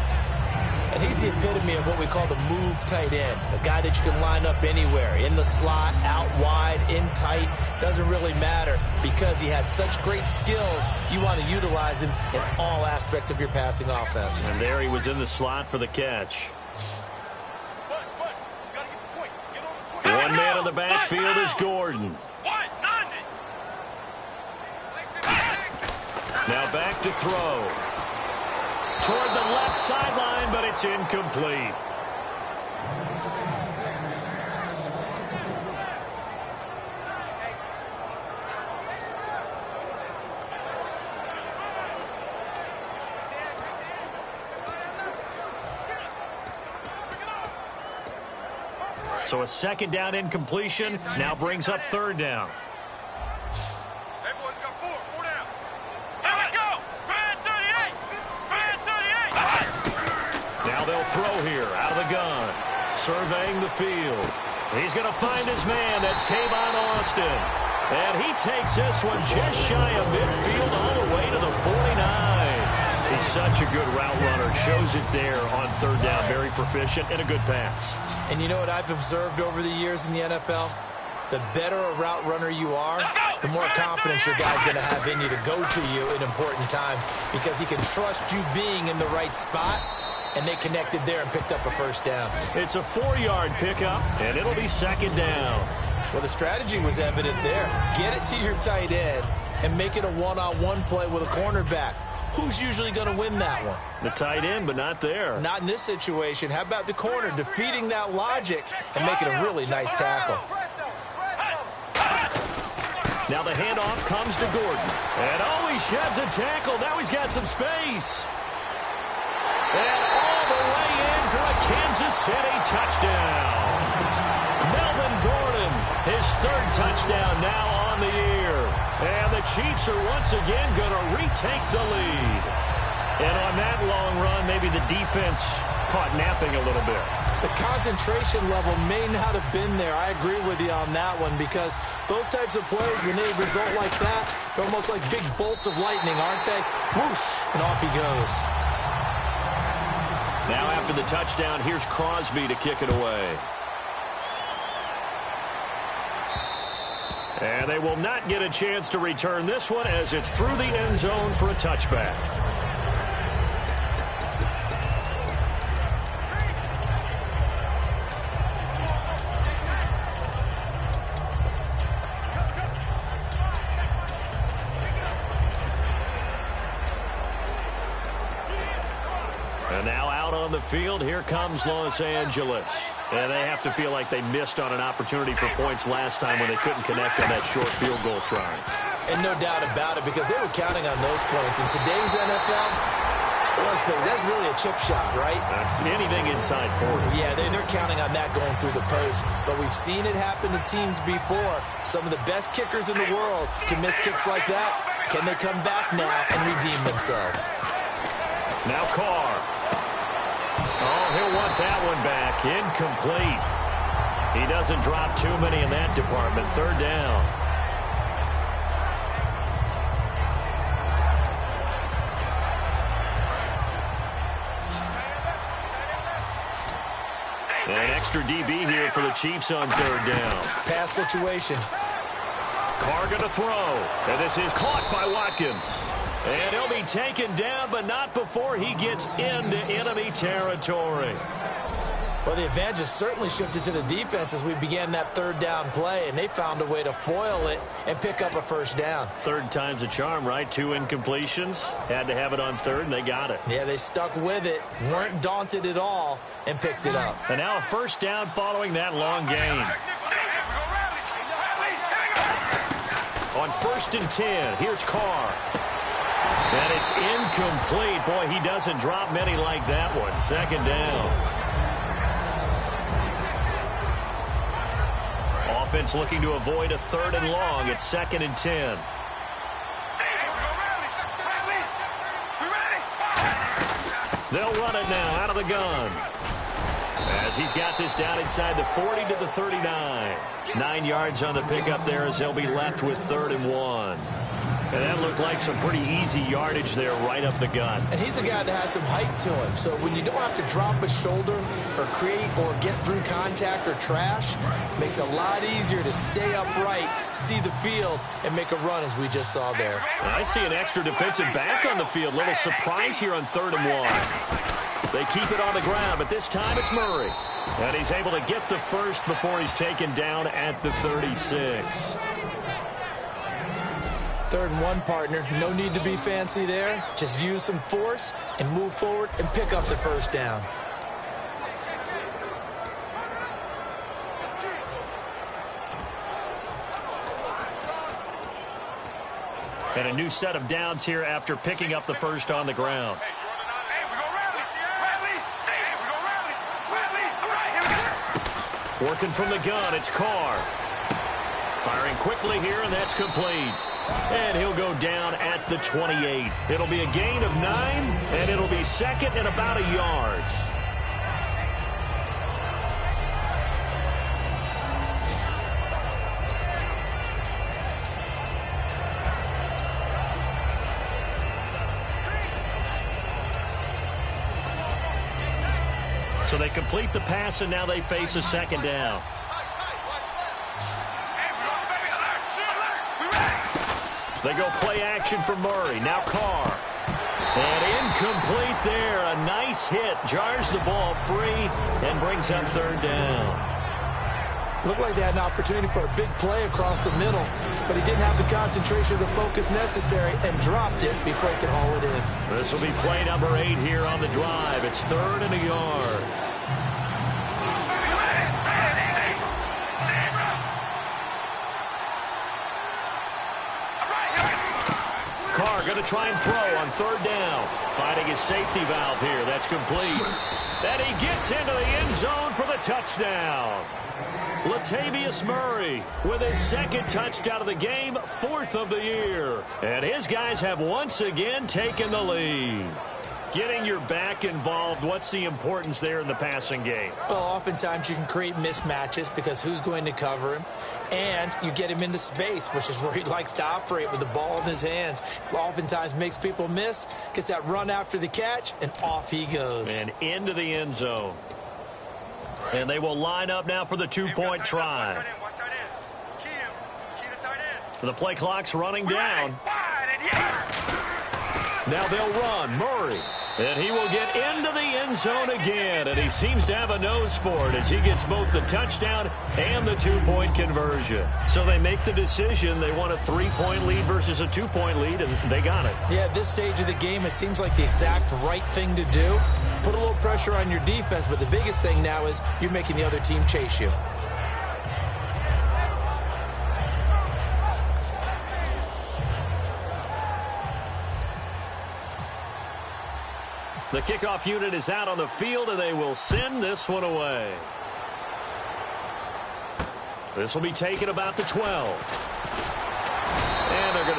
And he's the epitome of what we call the move tight end. A guy that you can line up anywhere. In the slot, out wide, in tight. Doesn't really matter because he has such great skills. You want to utilize him in all aspects of your passing offense. And there he was in the slot for the catch. One man in the backfield is Gordon. Now back to throw. Toward the left sideline, but it's incomplete. So a second down incompletion now brings up third down. Throw here out of the gun. Surveying the field. He's going to find his man. That's Tavon Austin. And he takes this one just shy of midfield all the way to the 49. He's such a good route runner. Shows it there on third down. Very proficient and a good pass. And you know what I've observed over the years in the NFL? The better a route runner you are, the more confidence your guy's going to have in you to go to you in important times because he can trust you being in the right spot. And they connected there and picked up a first down. It's a 4-yard pickup, and it'll be second down. Well, the strategy was evident there. Get it to your tight end and make it a one-on-one play with a cornerback. Who's usually going to win that one? The tight end, but not there. Not in this situation. How about the corner defeating that logic and making a really nice tackle? Now the handoff comes to Gordon. And he sheds a tackle. Now he's got some space. And all the way in for a Kansas City touchdown. Melvin Gordon, his third touchdown now on the year. And the Chiefs are once again going to retake the lead. And on that long run, maybe the defense caught napping a little bit. The concentration level may not have been there. I agree with you on that one because those types of plays, when they result like that, they're almost like big bolts of lightning, aren't they? Whoosh, and off he goes. Now after the touchdown, here's Crosby to kick it away. And they will not get a chance to return this one as it's through the end zone for a touchback. And now out on the field, here comes Los Angeles. And they have to feel like they missed on an opportunity for points last time when they couldn't connect on that short field goal try. And no doubt about it, because they were counting on those points. In today's NFL, let's face it, that's really a chip shot, right? That's anything inside 40. Yeah, they're counting on that going through the post. But we've seen it happen to teams before. Some of the best kickers in the world can miss kicks like that. Can they come back now and redeem themselves? Now Carr. Oh, he'll want that one back. Incomplete. He doesn't drop too many in that department. Third down. An extra DB here for the Chiefs on third down. Pass situation. Carr going to throw. And this is caught by Watkins. And he'll be taken down, but not before he gets into enemy territory. Well, the advantage has certainly shifted to the defense as we began that third down play, and they found a way to foil it and pick up a first down. Third time's a charm, right? 2 incompletions. Had to have it on third, and they got it. Yeah, they stuck with it, weren't daunted at all, and picked it up. And now a first down following that long gain. On 1st and 10, here's Carr. And it's incomplete. Boy, he doesn't drop many like that one. Second down. offense looking to avoid a 3rd and long. It's 2nd and 10. They'll run it now out of the gun. As he's got this down inside the 40 to the 39. 9 yards on the pickup there as they'll be left with 3rd and 1. And that looked like some pretty easy yardage there right up the gut. And he's a guy that has some height to him. So when you don't have to drop a shoulder or create or get through contact or trash, it makes it a lot easier to stay upright, see the field, and make a run as we just saw there. I see an extra defensive back on the field. Little surprise here on 3rd and 1. They keep it on the ground, but this time it's Murray. And he's able to get the first before he's taken down at the 36. 3rd and 1, partner. No need to be fancy there. Just use some force and move forward and pick up the first down. And a new set of downs here after picking up the first on the ground. Working from the gun, it's Carr. Firing quickly here, and that's complete. And he'll go down at the 28. It'll be a gain of 9, and it'll be 2nd and about a yard. So they complete the pass, and now they face a 2nd down. They go play action for Murray. Now Carr. And incomplete there. A nice hit. Jars the ball free and brings up 3rd down. Looked like they had an opportunity for a big play across the middle, but he didn't have the concentration or the focus necessary and dropped it before he could haul it in. This will be play number 8 here on the drive. It's 3rd and a yard. Carr going to try and throw on 3rd down. Finding his safety valve here. That's complete. And he gets into the end zone for the touchdown. Latavius Murray with his 2nd touchdown of the game, 4th of the year. And his guys have once again taken the lead. Getting your back involved, what's the importance there in the passing game? Well, oftentimes you can create mismatches because who's going to cover him? And you get him into space, which is where he likes to operate with the ball in his hands. Oftentimes makes people miss, gets that run after the catch, and off he goes. And into the end zone. And they will line up now for the 2-point try. The play clock's running down. Now they'll run. Murray. And he will get into the end zone again. And he seems to have a nose for it as he gets both the touchdown and the 2-point conversion. So they make the decision. They want a 3-point lead versus a 2-point lead, and they got it. Yeah, at this stage of the game, it seems like the exact right thing to do. Put a little pressure on your defense, but the biggest thing now is you're making the other team chase you. The kickoff unit is out on the field, and they will send this one away. This will be taken about the 12. And they're going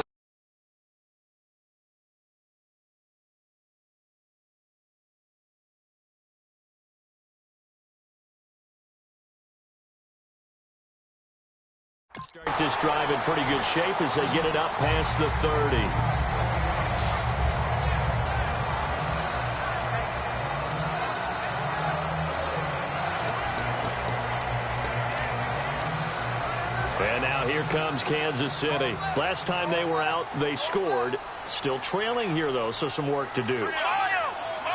to start this drive in pretty good shape as they get it up past the 30. And now here comes Kansas City. Last time they were out, they scored. Still trailing here, though, so some work to do.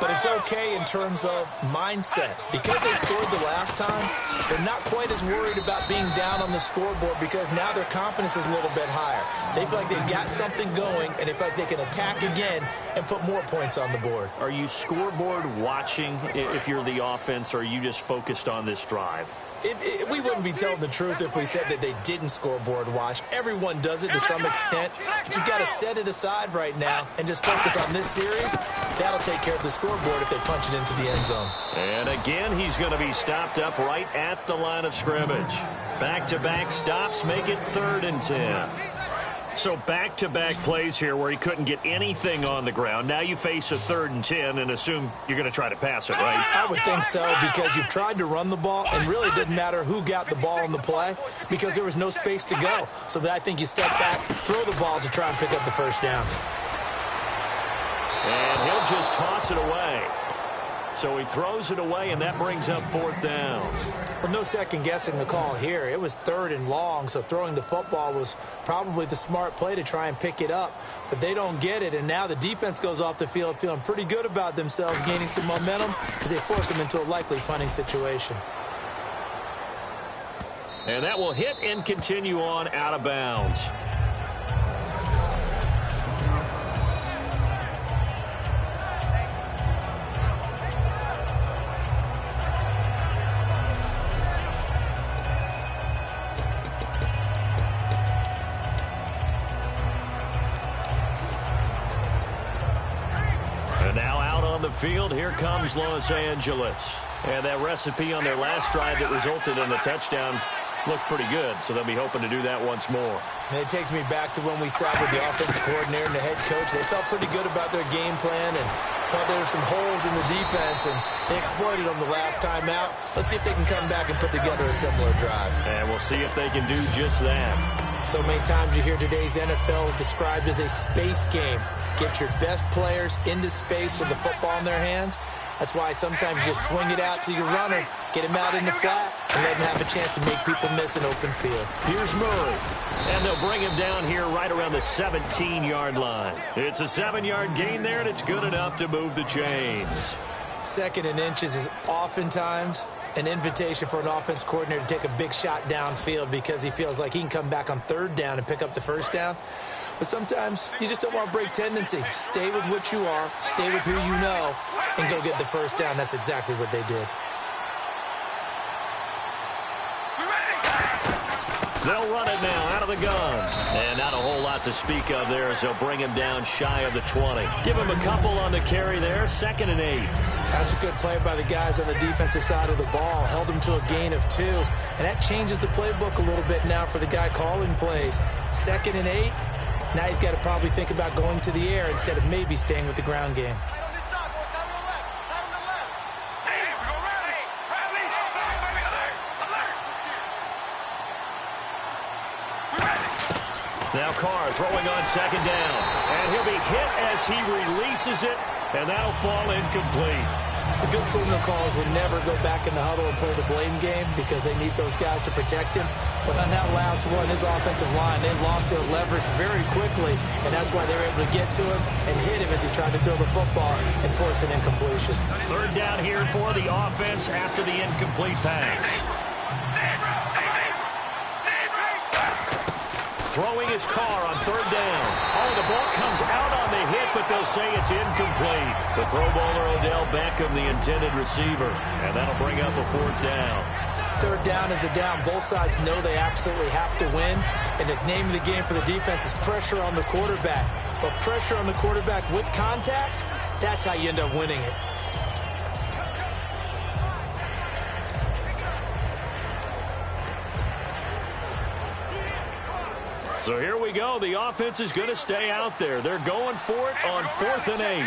But it's okay in terms of mindset. Because they scored the last time, they're not quite as worried about being down on the scoreboard because now their confidence is a little bit higher. They feel like they've got something going, and they feel like they can attack again and put more points on the board. Are you scoreboard watching if you're the offense, or are you just focused on this drive? We wouldn't be telling the truth if we said that they didn't scoreboard watch. Everyone does it to some extent, but you've got to set it aside right now and just focus on this series. That'll take care of the scoreboard if they punch it into the end zone. And again, he's going to be stopped up right at the line of scrimmage. Back-to-back stops make it 3rd and 10. So back-to-back plays here where he couldn't get anything on the ground. Now you face a 3rd and 10 and assume you're going to try to pass it, right? I would think so, because you've tried to run the ball, and really it didn't matter who got the ball on the play because there was no space to go. So I think you step back, throw the ball to try and pick up the first down. And he'll just toss it away. So he throws it away, and that brings up 4th down. Well, no second-guessing the call here. It was 3rd and long, so throwing the football was probably the smart play to try and pick it up. But they don't get it, and now the defense goes off the field feeling pretty good about themselves, gaining some momentum as they force them into a likely punting situation. And that will hit and continue on out of bounds. Field, here comes Los Angeles. And that recipe on their last drive that resulted in a touchdown looked pretty good, so they'll be hoping to do that once more. And it takes me back to when we sat with the offensive coordinator and the head coach. They felt pretty good about their game plan and thought there were some holes in the defense, and they exploited them the last time out. Let's see if they can come back and put together a similar drive. And we'll see if they can do just that. So many times you hear today's NFL described as a space game. Get your best players into space with the football in their hands. That's why sometimes you just swing it out to your runner, get him out in the flat, and let him have a chance to make people miss an open field. Here's Murray. And they'll bring him down here right around the 17-yard line. It's a 7-yard gain there, and it's good enough to move the chains. 2nd and inches is oftentimes an invitation for an offense coordinator to take a big shot downfield because he feels like he can come back on 3rd down and pick up the first down. But sometimes you just don't want to break tendency. Stay with what you are, stay with who you know, and go get the first down. That's exactly what they did. They'll run it now out of the gun. And not a whole lot to speak of there as they'll bring him down shy of the 20. Give him a couple on the carry there, 2nd and 8. That's a good play by the guys on the defensive side of the ball. Held him to a gain of 2. And that changes the playbook a little bit now for the guy calling plays. 2nd and 8. Now he's got to probably think about going to the air instead of maybe staying with the ground game. Now Carr throwing on 2nd down. And he'll be hit as he releases it, and that'll fall incomplete. The good signal callers would never go back in the huddle and play the blame game because they need those guys to protect him. But on that last one, his offensive line, they lost their leverage very quickly, and that's why they were able to get to him and hit him as he tried to throw the football and force an incompletion. 3rd down here for the offense after the incomplete pass. Throwing his Carr on 3rd down. Oh, the ball comes out on the hit, but they'll say it's incomplete. The Pro Bowler Odell Beckham, the intended receiver, and that'll bring up a 4th down. 3rd down is the down. Both sides know they absolutely have to win, and the name of the game for the defense is pressure on the quarterback. But pressure on the quarterback with contact, that's how you end up winning it. So here we go. The offense is going to stay out there. They're going for it on 4th and 8.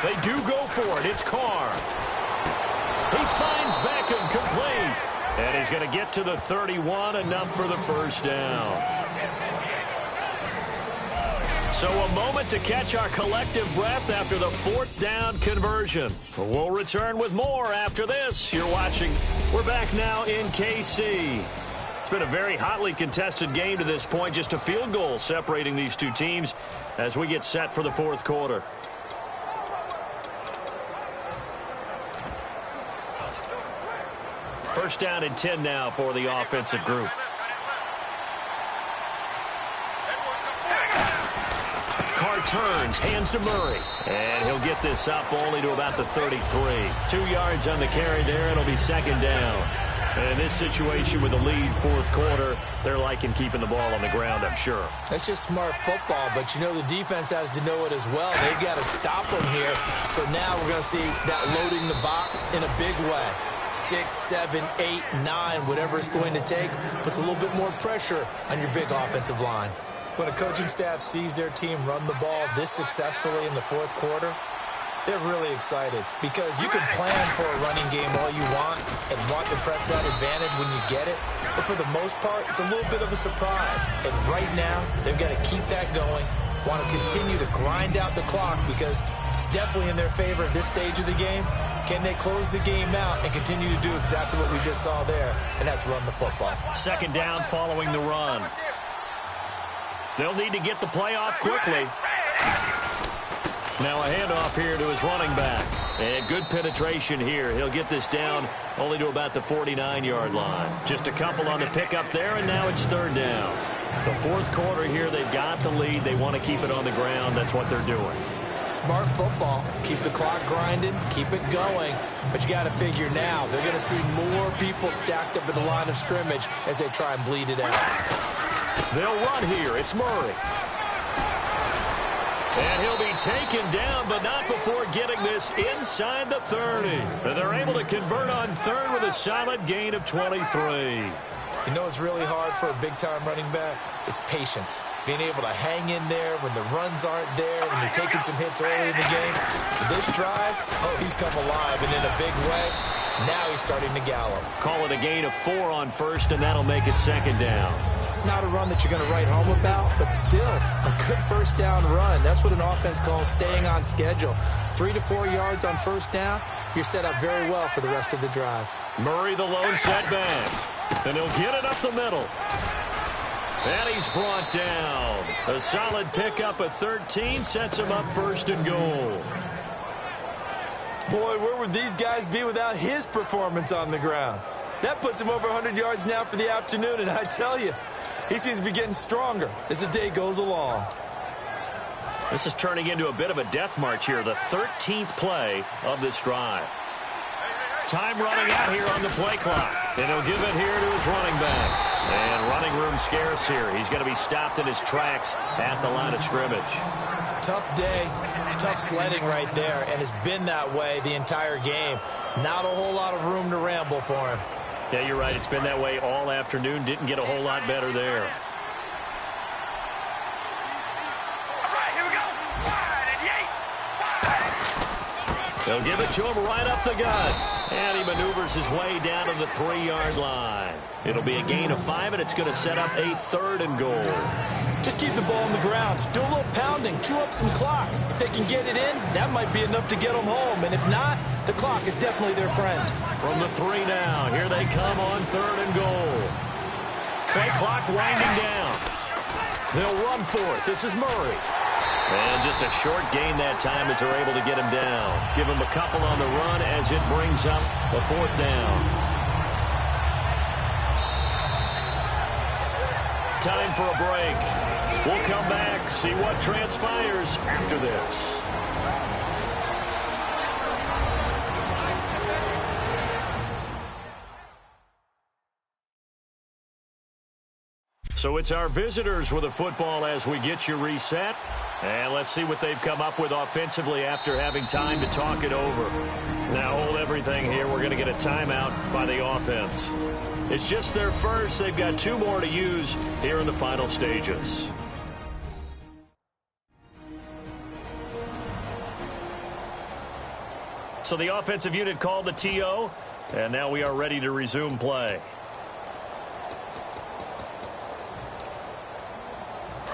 They do go for it. It's Carr. He finds Beckham complete. And he's going to get to the 31, enough for the first down. So a moment to catch our collective breath after the 4th down conversion. We'll return with more after this. You're watching. We're back now in KC. It's been a very hotly contested game to this point. Just a field goal separating these two teams as we get set for the 4th quarter. First down and 10 now for the offensive group. Carr turns, hands to Murray. And he'll get this up only to about the 33. 2 yards on the carry there. It'll be second down. And in this situation with the lead fourth quarter, they're liking keeping the ball on the ground, I'm sure. That's just smart football, but you know the defense has to know it as well. They've got to stop them here. So now we're going to see that loading the box in a big way. 6, 7, 8, 9, whatever it's going to take, puts a little bit more pressure on your big offensive line. When a coaching staff sees their team run the ball this successfully in the fourth quarter, they're really excited because you can plan for a running game all you want and want to press that advantage when you get it. But for the most part, it's a little bit of a surprise. And right now, they've got to keep that going, want to continue to grind out the clock because it's definitely in their favor at this stage of the game. Can they close the game out and continue to do exactly what we just saw there, and that's run the football. Second down following the run. They'll need to get the play off quickly. Now a handoff here to his running back. And good penetration here. He'll get this down only to about the 49-yard line. Just a couple on the pickup there, and now it's third down. The fourth quarter here, they've got the lead. They want to keep it on the ground. That's what they're doing. Smart football. Keep the clock grinding. Keep it going. But you got to figure now, they're going to see more people stacked up at the line of scrimmage as they try and bleed it out. They'll run here. It's Murray. And he'll be taken down, but not before getting this inside the 30. And they're able to convert on third with a solid gain of 23. You know what's really hard for a big-time running back? It's patience. Being able to hang in there when the runs aren't there, when you're taking some hits early in the game. This drive, he's come alive, and in a big way, now he's starting to gallop. Call it a gain of 4 on first, and that'll make it second down. Not a run that you're going to write home about, but still a good first down run. That's what an offense calls staying on schedule. 3 to 4 yards on first down, you're set up very well for the rest of the drive. Murray the lone setback, and he'll get it up the middle. And he's brought down. A solid pickup at 13 sets him up first and goal. Boy, where would these guys be without his performance on the ground? That puts him over 100 yards now for the afternoon, and I tell you, he seems to be getting stronger as the day goes along. This is turning into a bit of a death march here, the 13th play of this drive. Time running out here on the play clock, and he'll give it here to his running back. And running room scarce here. He's going to be stopped in his tracks at the line of scrimmage. Tough day, tough sledding right there, and it's been that way the entire game. Not a whole lot of room to ramble for him. Yeah, you're right. It's been that way all afternoon. Didn't get a whole lot better there. All right, here we go. Wide and yay. They'll give it to him right up the gut. And he maneuvers his way down to the 3-yard line. It'll be a gain of 5, and it's going to set up a third and goal. Just keep the ball on the ground. Do a little pounding. Chew up some clock. If they can get it in, that might be enough to get them home. And if not, the clock is definitely their friend. From the 3 now, here they come on third and goal. Play clock winding down. They'll run for it. This is Murray. And just a short gain that time as they're able to get him down. Give him a couple on the run as it brings up the fourth down. Time for a break. We'll come back, see what transpires after this. So it's our visitors with the football as we get you reset. And let's see what they've come up with offensively after having time to talk it over. Now hold everything here. We're going to get a timeout by the offense. It's just their first. They've got 2 more to use here in the final stages. So the offensive unit called the TO, and now we are ready to resume play.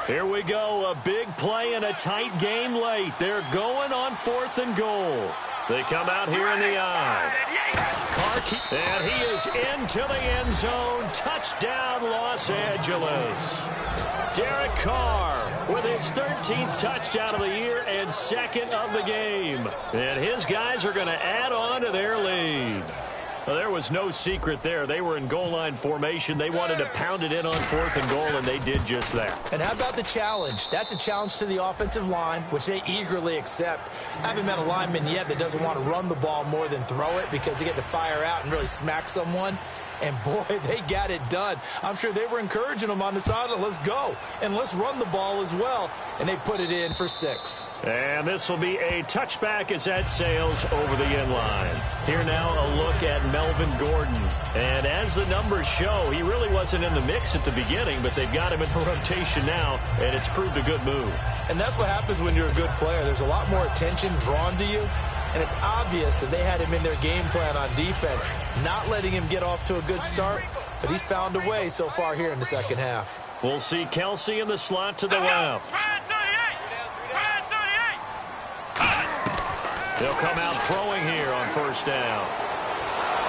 Here we go, a big play and a tight game late. They're going on 4th and goal. They come out here in the eye. And he is into the end zone. Touchdown, Los Angeles. Derek Carr with his 13th touchdown of the year and 2nd of the game. And his guys are going to add on to their lead. Well, there was no secret there. They were in goal line formation. They wanted to pound it in on 4th and goal, and they did just that. And how about the challenge? That's a challenge to the offensive line, which they eagerly accept. I haven't met a lineman yet that doesn't want to run the ball more than throw it because they get to fire out and really smack someone. And, boy, they got it done. I'm sure they were encouraging them on the sideline. Let's go. And let's run the ball as well. And they put it in for 6. And this will be a touchback as that sails over the end line. Here now a look at Melvin Gordon. And as the numbers show, he really wasn't in the mix at the beginning, but they've got him in rotation now, and it's proved a good move. And that's what happens when you're a good player. There's a lot more attention drawn to you. And it's obvious that they had him in their game plan on defense, not letting him get off to a good start, but he's found a way so far here in the second half. We'll see Kelsey in the slot to the left. He'll come out throwing here on 1st down.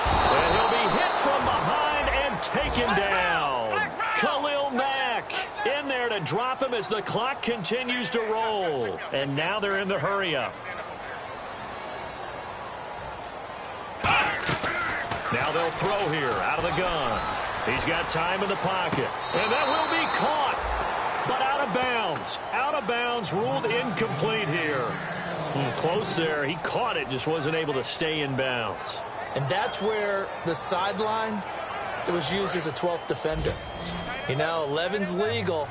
And he'll be hit from behind and taken down. Khalil Mack in there to drop him as the clock continues to roll. And now they're in the hurry-up. Now they'll throw here out of the gun. He's got time in the pocket. And that will be caught. But out of bounds. Out of bounds, ruled incomplete here. Close there. He caught it, just wasn't able to stay in bounds. And that's where the sideline, it was used as a 12th defender. You know, 11's legal.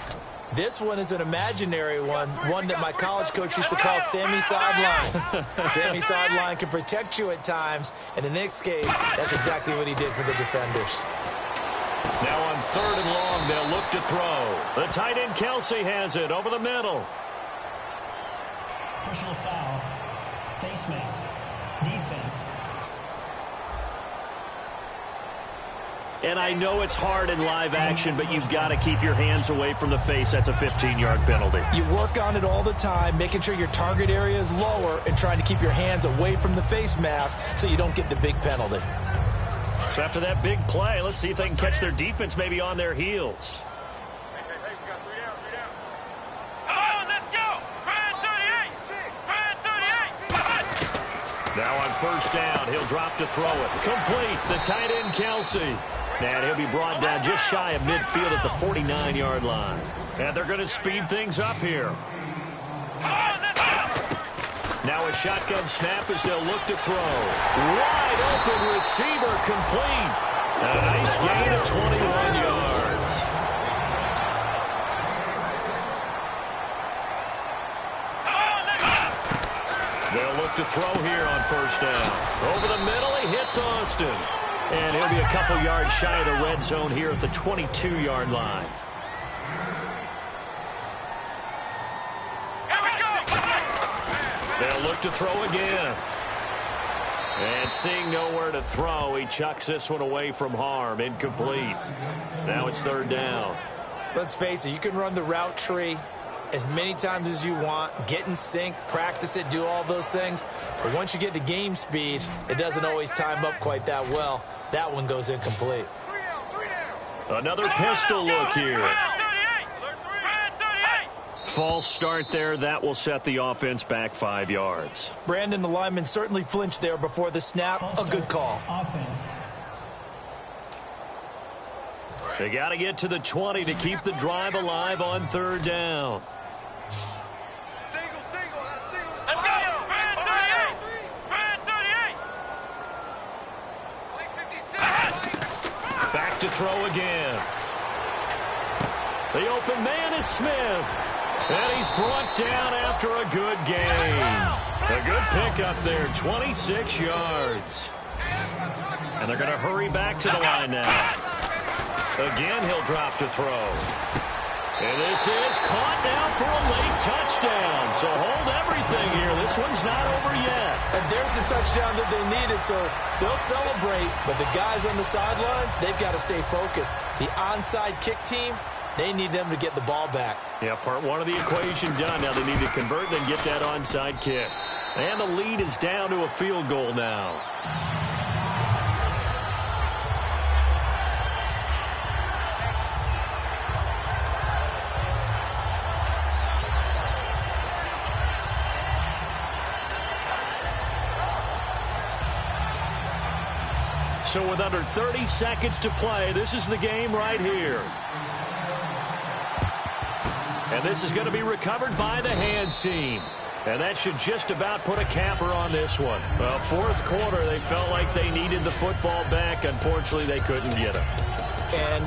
This one is an imaginary one that my college coach used to call Sammy Sideline. Sammy Sideline can protect you at times, and in this case, that's exactly what he did for the defenders. Now on 3rd and long, they'll look to throw. The tight end Kelsey has it over the middle. Personal foul. Face mask. Defense. And I know it's hard in live action, but you've got to keep your hands away from the face. That's a 15-yard penalty. You work on it all the time, making sure your target area is lower and trying to keep your hands away from the face mask so you don't get the big penalty. So after that big play, let's see if they can catch their defense maybe on their heels. Now on 1st down, he'll drop to throw it. Complete, the tight end Kelsey. And he'll be brought down just shy of midfield at the 49-yard line. And they're going to speed things up here. Now a shotgun snap as they'll look to throw. Wide open receiver complete. And a nice gain of 21 yards. They'll look to throw here on 1st down. Over the middle, he hits Austin. And he'll be a couple yards shy of the red zone here at the 22-yard line. They'll look to throw again. And seeing nowhere to throw, he chucks this one away from harm. Incomplete. Now it's 3rd down. Let's face it, you can run the route tree as many times as you want, get in sync, practice it, do all those things. But once you get to game speed, it doesn't always time up quite that well. That one goes incomplete. Another pistol look here. False start there. That will set the offense back 5 yards. Brandon, the lineman certainly flinched there before the snap. A good call. Offense. They got to get to the 20 to keep the drive alive on 3rd down. Back to throw again. The open man is Smith. And he's brought down after a good gain. A good pickup there, 26 yards. And they're going to hurry back to the line now. Again, he'll drop to throw. And this is caught now for a late touchdown. So hold everything here. This one's not over yet. And there's the touchdown that they needed, so they'll celebrate. But the guys on the sidelines, they've got to stay focused. The onside kick team, they need them to get the ball back. Yeah, part one of the equation done. Now they need to convert and get that onside kick. And the lead is down to a field goal now. So with under 30 seconds to play, this is the game right here. And this is going to be recovered by the hands team. And that should just about put a capper on this one. Well, fourth quarter, they felt like they needed the football back. Unfortunately, they couldn't get it. And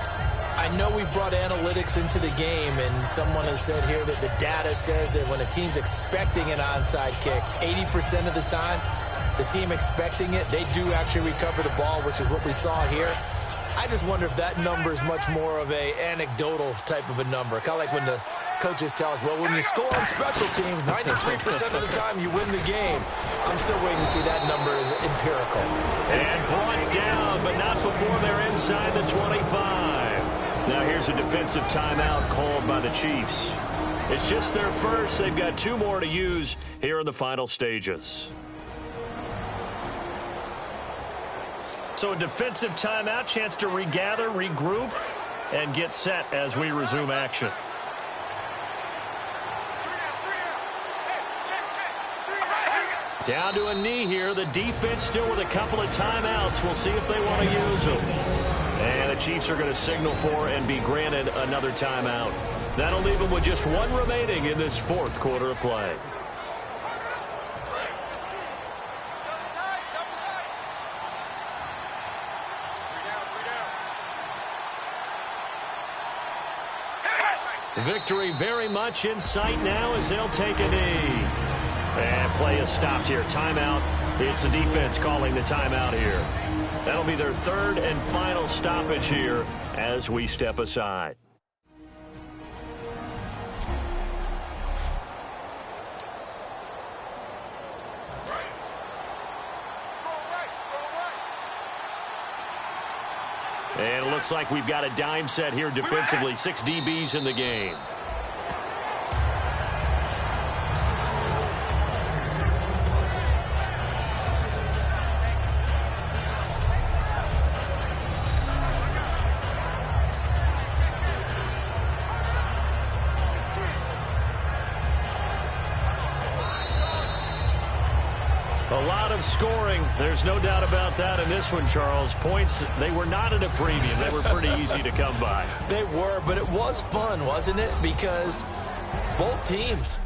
I know we brought analytics into the game, and someone has said here that the data says that when a team's expecting an onside kick, 80% of the time, the team expecting it, they do actually recover the ball, which is what we saw here. I just wonder if that number is much more of a anecdotal type of a number. Kind of like when the coaches tell us, well, when you score on special teams, 93% of the time you win the game. I'm still waiting to see that number as empirical. And brought down, but not before they're inside the 25. Now here's a defensive timeout called by the Chiefs. It's just their first. They've got 2 more to use here in the final stages. So a defensive timeout, chance to regather, regroup, and get set as we resume action. Down to a knee here. The defense still with a couple of timeouts. We'll see if they want to use them. And the Chiefs are going to signal for and be granted another timeout. That'll leave them with just 1 remaining in this fourth quarter of play. Victory very much in sight now as they'll take a knee. And play is stopped here. Timeout. It's the defense calling the timeout here. That'll be their 3rd and final stoppage here as we step aside. And it looks like we've got a dime set here defensively. 6 DBs in the game. A lot of scoring. There's no doubt about that in this one, Charles. Points, they were not at a premium. They were pretty easy to come by. They were, but it was fun, wasn't it? Because both teams